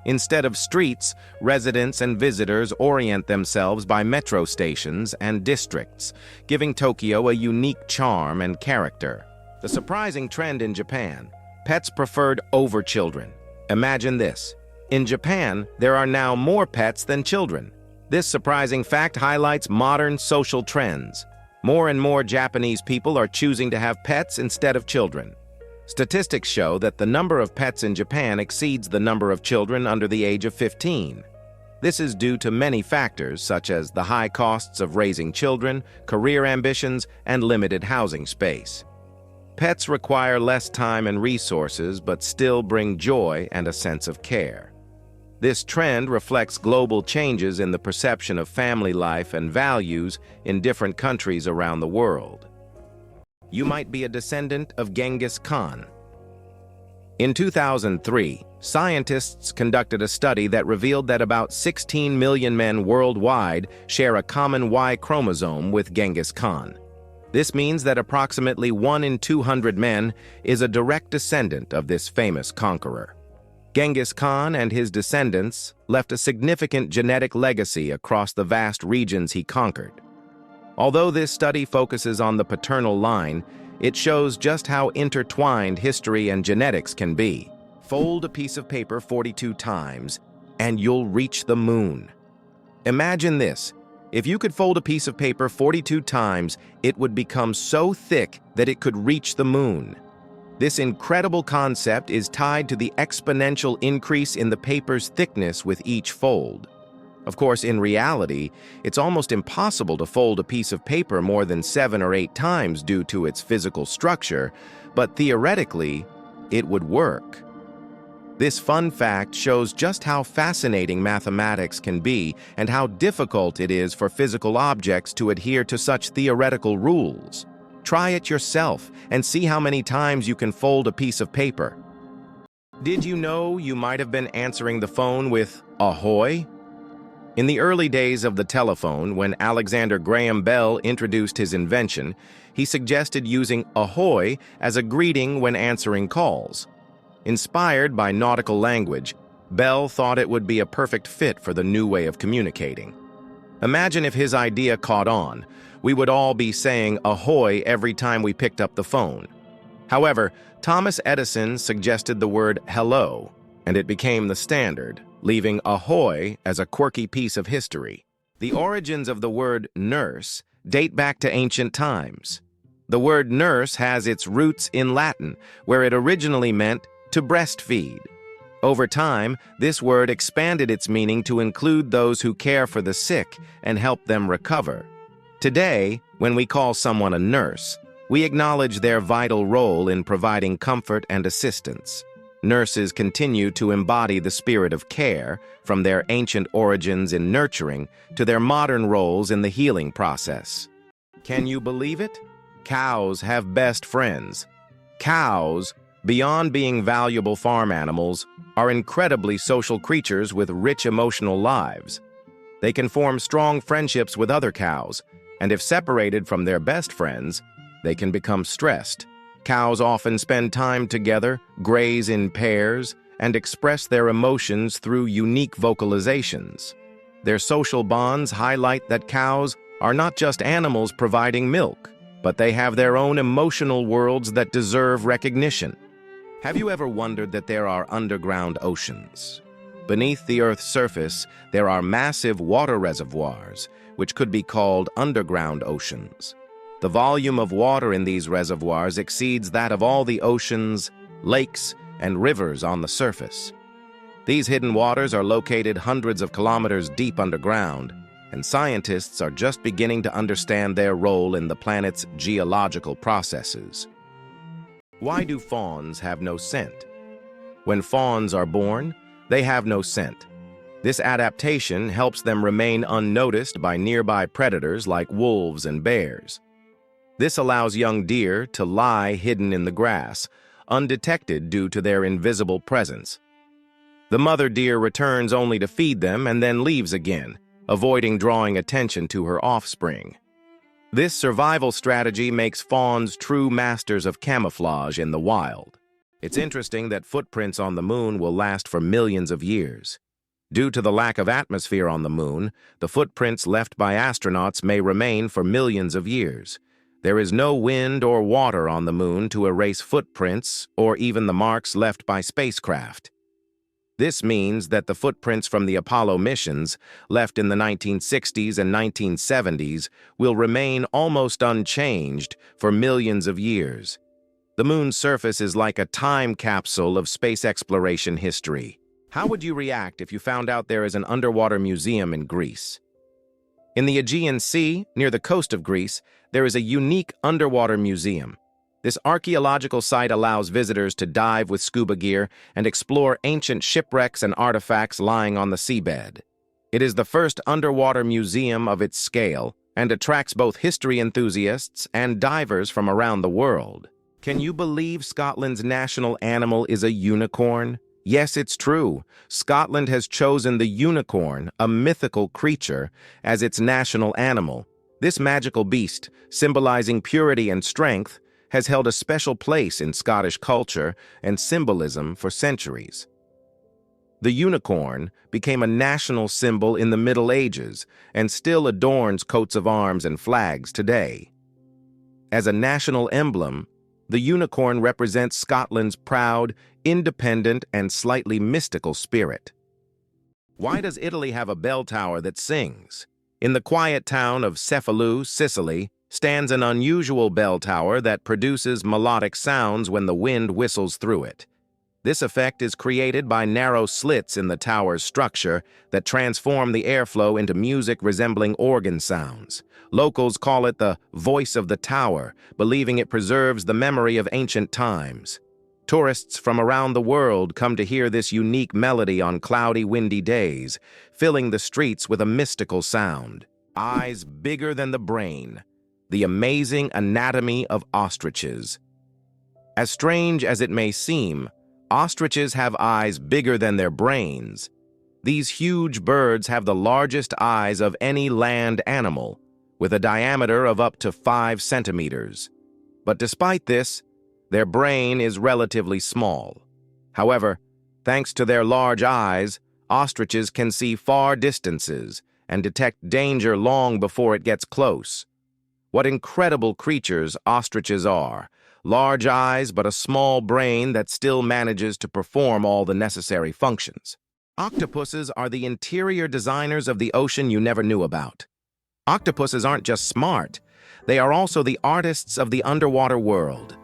Instead of streets, residents and visitors orient themselves by metro stations and districts, giving Tokyo a unique charm and character. The surprising trend in Japan: pets preferred over children. Imagine this. In Japan, there are now more pets than children. This surprising fact highlights modern social trends. More and more Japanese people are choosing to have pets instead of children. Statistics show that the number of pets in Japan exceeds the number of children under the age of 15. This is due to many factors, such as the high costs of raising children, career ambitions, and limited housing space. Pets require less time and resources, but still bring joy and a sense of care. This trend reflects global changes in the perception of family life and values in different countries around the world. You might be a descendant of Genghis Khan. In 2003, scientists conducted a study that revealed that about 16 million men worldwide share a common Y chromosome with Genghis Khan. This means that approximately 1 in 200 men is a direct descendant of this famous conqueror. Genghis Khan and his descendants left a significant genetic legacy across the vast regions he conquered. Although this study focuses on the paternal line, it shows just how intertwined history and genetics can be. Fold a piece of paper 42 times, and you'll reach the moon. Imagine this. If you could fold a piece of paper 42 times, it would become so thick that it could reach the moon. This incredible concept is tied to the exponential increase in the paper's thickness with each fold. Of course, in reality, it's almost impossible to fold a piece of paper more than 7 or 8 times due to its physical structure, but theoretically, it would work. This fun fact shows just how fascinating mathematics can be and how difficult it is for physical objects to adhere to such theoretical rules. Try it yourself and see how many times you can fold a piece of paper. Did you know you might have been answering the phone with "ahoy"? In the early days of the telephone, when Alexander Graham Bell introduced his invention, he suggested using "ahoy" as a greeting when answering calls. Inspired by nautical language, Bell thought it would be a perfect fit for the new way of communicating. Imagine if his idea caught on. We would all be saying "ahoy" every time we picked up the phone. However, Thomas Edison suggested the word "hello," and it became the standard, leaving "ahoy" as a quirky piece of history. The origins of the word "nurse" date back to ancient times. The word nurse has its roots in Latin, where it originally meant to breastfeed. Over time, this word expanded its meaning to include those who care for the sick and help them recover. Today, when we call someone a nurse, we acknowledge their vital role in providing comfort and assistance. Nurses continue to embody the spirit of care, from their ancient origins in nurturing to their modern roles in the healing process. Can you believe it? Cows have best friends. Cows, beyond being valuable farm animals, are incredibly social creatures with rich emotional lives. They can form strong friendships with other cows, and if separated from their best friends, they can become stressed. Cows often spend time together, graze in pairs, and express their emotions through unique vocalizations. Their social bonds highlight that cows are not just animals providing milk, but they have their own emotional worlds that deserve recognition. Have you ever wondered that there are underground oceans? Beneath the Earth's surface, there are massive water reservoirs, which could be called underground oceans. The volume of water in these reservoirs exceeds that of all the oceans, lakes, and rivers on the surface. These hidden waters are located hundreds of kilometers deep underground, and scientists are just beginning to understand their role in the planet's geological processes. Why do fawns have no scent? When fawns are born, they have no scent. This adaptation helps them remain unnoticed by nearby predators like wolves and bears. This allows young deer to lie hidden in the grass, undetected due to their invisible presence. The mother deer returns only to feed them and then leaves again, avoiding drawing attention to her offspring. This survival strategy makes fawns true masters of camouflage in the wild. It's interesting that footprints on the moon will last for millions of years. Due to the lack of atmosphere on the moon, the footprints left by astronauts may remain for millions of years. There is no wind or water on the moon to erase footprints or even the marks left by spacecraft. This means that the footprints from the Apollo missions, left in the 1960s and 1970s, will remain almost unchanged for millions of years. The moon's surface is like a time capsule of space exploration history. How would you react if you found out there is an underwater museum in Greece? In the Aegean Sea, near the coast of Greece, there is a unique underwater museum. This archaeological site allows visitors to dive with scuba gear and explore ancient shipwrecks and artifacts lying on the seabed. It is the first underwater museum of its scale and attracts both history enthusiasts and divers from around the world. Can you believe Scotland's national animal is a unicorn? Yes, it's true. Scotland has chosen the unicorn, a mythical creature, as its national animal. This magical beast, symbolizing purity and strength, has held a special place in Scottish culture and symbolism for centuries. The unicorn became a national symbol in the Middle Ages and still adorns coats of arms and flags today. As a national emblem, the unicorn represents Scotland's proud, independent, and slightly mystical spirit. Why does Italy have a bell tower that sings? In the quiet town of Cefalù, Sicily, stands an unusual bell tower that produces melodic sounds when the wind whistles through it. This effect is created by narrow slits in the tower's structure that transform the airflow into music resembling organ sounds. Locals call it the voice of the tower, believing it preserves the memory of ancient times. Tourists from around the world come to hear this unique melody on cloudy, windy days, filling the streets with a mystical sound. Eyes bigger than the brain. The amazing anatomy of ostriches. As strange as it may seem, ostriches have eyes bigger than their brains. These huge birds have the largest eyes of any land animal, with a diameter of up to 5 centimeters. But despite this, their brain is relatively small. However, thanks to their large eyes, ostriches can see far distances and detect danger long before it gets close. What incredible creatures ostriches are. Large eyes, but a small brain that still manages to perform all the necessary functions. Octopuses are the interior designers of the ocean you never knew about. Octopuses aren't just smart, they are also the artists of the underwater world.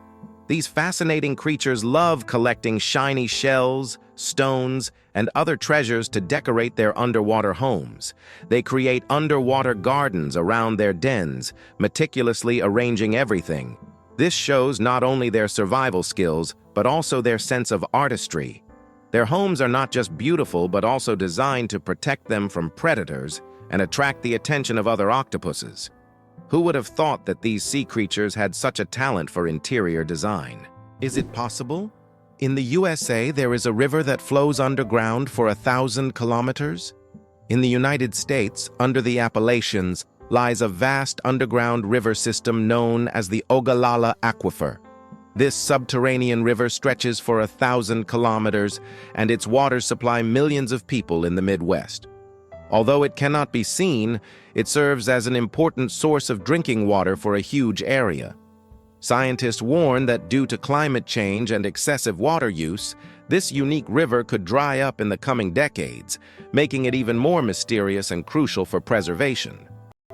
These fascinating creatures love collecting shiny shells, stones, and other treasures to decorate their underwater homes. They create underwater gardens around their dens, meticulously arranging everything. This shows not only their survival skills, but also their sense of artistry. Their homes are not just beautiful, but also designed to protect them from predators and attract the attention of other octopuses. Who would have thought that these sea creatures had such a talent for interior design? Is it possible? In the USA, there is a river that flows underground for 1,000 kilometers. In the United States, under the Appalachians, lies a vast underground river system known as the Ogallala Aquifer. This subterranean river stretches for 1,000 kilometers, and its waters supply millions of people in the Midwest. Although it cannot be seen, it serves as an important source of drinking water for a huge area. Scientists warn that due to climate change and excessive water use, this unique river could dry up in the coming decades, making it even more mysterious and crucial for preservation.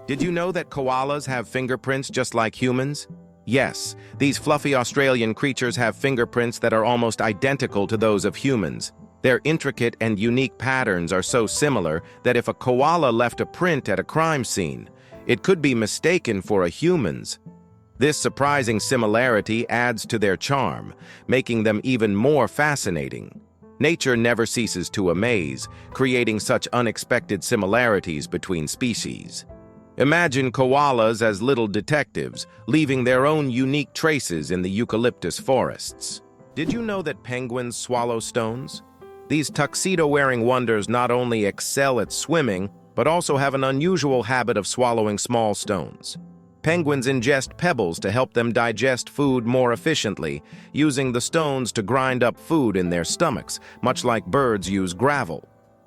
Did you know that koalas have fingerprints just like humans? Yes, these fluffy Australian creatures have fingerprints that are almost identical to those of humans. Their intricate and unique patterns are so similar that if a koala left a print at a crime scene, it could be mistaken for a human's. This surprising similarity adds to their charm, making them even more fascinating. Nature never ceases to amaze, creating such unexpected similarities between species. Imagine koalas as little detectives, leaving their own unique traces in the eucalyptus forests. Did you know that penguins swallow stones? These tuxedo-wearing wonders not only excel at swimming, but also have an unusual habit of swallowing small stones. Penguins ingest pebbles to help them digest food more efficiently, using the stones to grind up food in their stomachs, much like birds use gravel.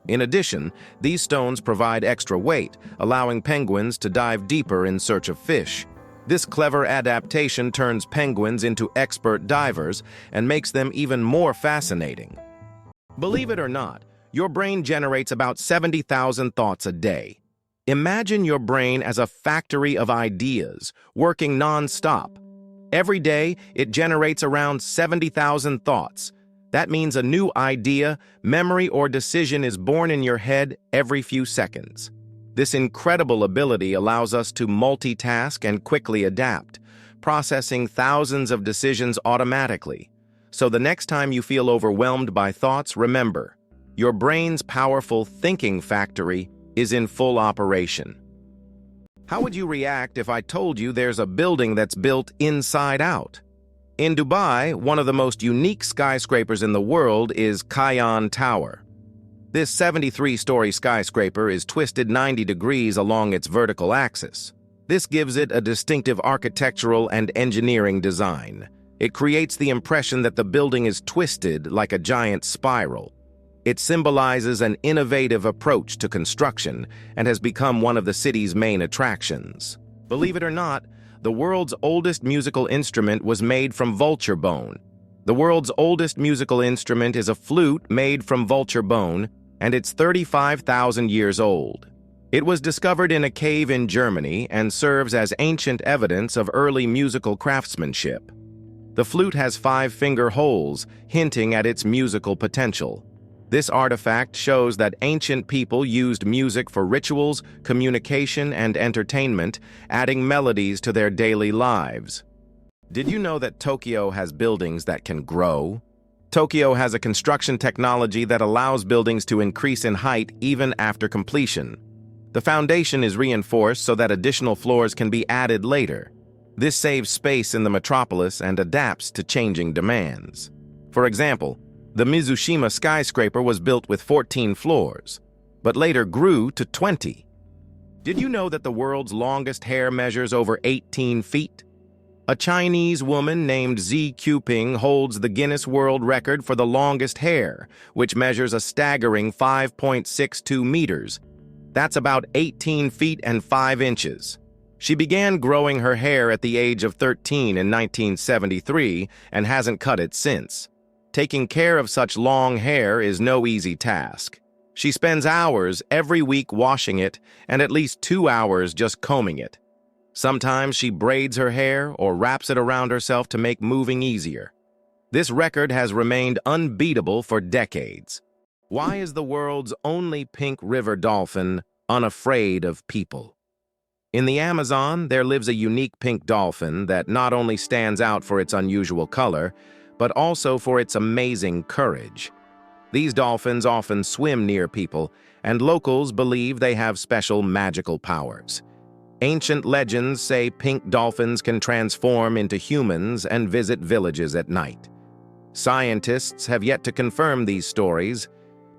In addition, these stones provide extra weight, allowing penguins to dive deeper in search of fish. This clever adaptation turns penguins into expert divers and makes them even more fascinating. Believe it or not, your brain generates about 70,000 thoughts a day. Imagine your brain as a factory of ideas, working non-stop. Every day, it generates around 70,000 thoughts. That means a new idea, memory, or decision is born in your head every few seconds. This incredible ability allows us to multitask and quickly adapt, processing thousands of decisions automatically. So the next time you feel overwhelmed by thoughts, remember, your brain's powerful thinking factory is in full operation. How would you react if I told you there's a building that's built inside out? In Dubai, one of the most unique skyscrapers in the world is Cayenne Tower. This 73-story skyscraper is twisted 90 degrees along its vertical axis. This gives it a distinctive architectural and engineering design. It creates the impression that the building is twisted like a giant spiral. It symbolizes an innovative approach to construction and has become one of the city's main attractions. Believe it or not, the world's oldest musical instrument was made from vulture bone. The world's oldest musical instrument is a flute made from vulture bone, and it's 35,000 years old. It was discovered in a cave in Germany and serves as ancient evidence of early musical craftsmanship. The flute has 5-finger holes, hinting at its musical potential. This artifact shows that ancient people used music for rituals, communication, and entertainment, adding melodies to their daily lives. Did you know that Tokyo has buildings that can grow? Tokyo has a construction technology that allows buildings to increase in height even after completion. The foundation is reinforced so that additional floors can be added later. This saves space in the metropolis and adapts to changing demands. For example, the Mizushima skyscraper was built with 14 floors, but later grew to 20. Did you know that the world's longest hair measures over 18 feet? A Chinese woman named Xi Quping holds the Guinness World Record for the longest hair, which measures a staggering 5.62 meters. That's about 18 feet and 5 inches. She began growing her hair at the age of 13 in 1973 and hasn't cut it since. Taking care of such long hair is no easy task. She spends hours every week washing it and at least 2 hours just combing it. Sometimes she braids her hair or wraps it around herself to make moving easier. This record has remained unbeatable for decades. Why is the world's only pink river dolphin unafraid of people? In the Amazon, there lives a unique pink dolphin that not only stands out for its unusual color, but also for its amazing courage. These dolphins often swim near people, and locals believe they have special magical powers. Ancient legends say pink dolphins can transform into humans and visit villages at night. Scientists have yet to confirm these stories,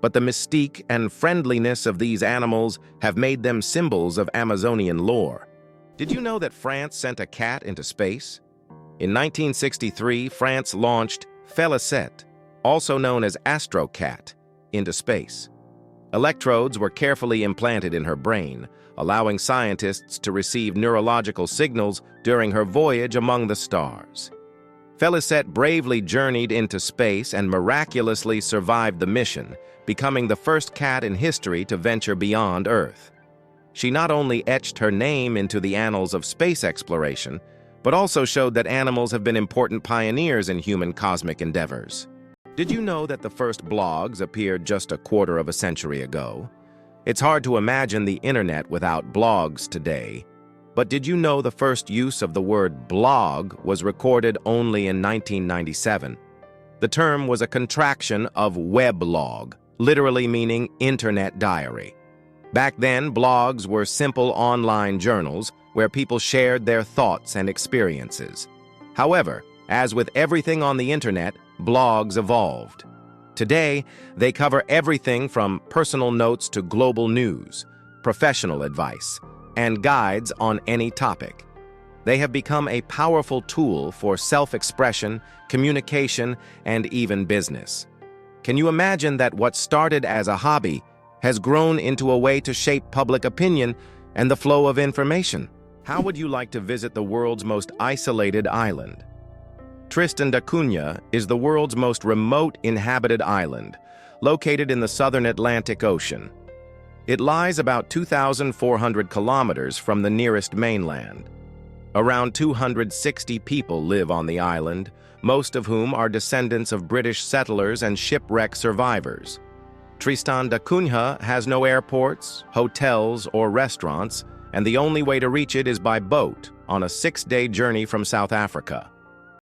but the mystique and friendliness of these animals have made them symbols of Amazonian lore. Did you know that France sent a cat into space? In 1963, France launched Félicette, also known as Astrocat, into space. Electrodes were carefully implanted in her brain, allowing scientists to receive neurological signals during her voyage among the stars. Félicette bravely journeyed into space and miraculously survived the mission, becoming the first cat in history to venture beyond Earth. She not only etched her name into the annals of space exploration, but also showed that animals have been important pioneers in human cosmic endeavors. Did you know that the first blogs appeared just a quarter of a century ago? It's hard to imagine the internet without blogs today. But did you know the first use of the word blog was recorded only in 1997? The term was a contraction of weblog, literally meaning internet diary. Back then, blogs were simple online journals where people shared their thoughts and experiences. However, as with everything on the internet, blogs evolved. Today, they cover everything from personal notes to global news, professional advice, and guides on any topic. They have become a powerful tool for self-expression, communication, and even business. Can you imagine that what started as a hobby has grown into a way to shape public opinion and the flow of information? How would you like to visit the world's most isolated island? Tristan da Cunha is the world's most remote inhabited island, located in the southern Atlantic Ocean. It lies about 2,400 kilometers from the nearest mainland. Around 260 people live on the island, most of whom are descendants of British settlers and shipwreck survivors. Tristan da Cunha has no airports, hotels, or restaurants, and the only way to reach it is by boat on a 6-day journey from South Africa.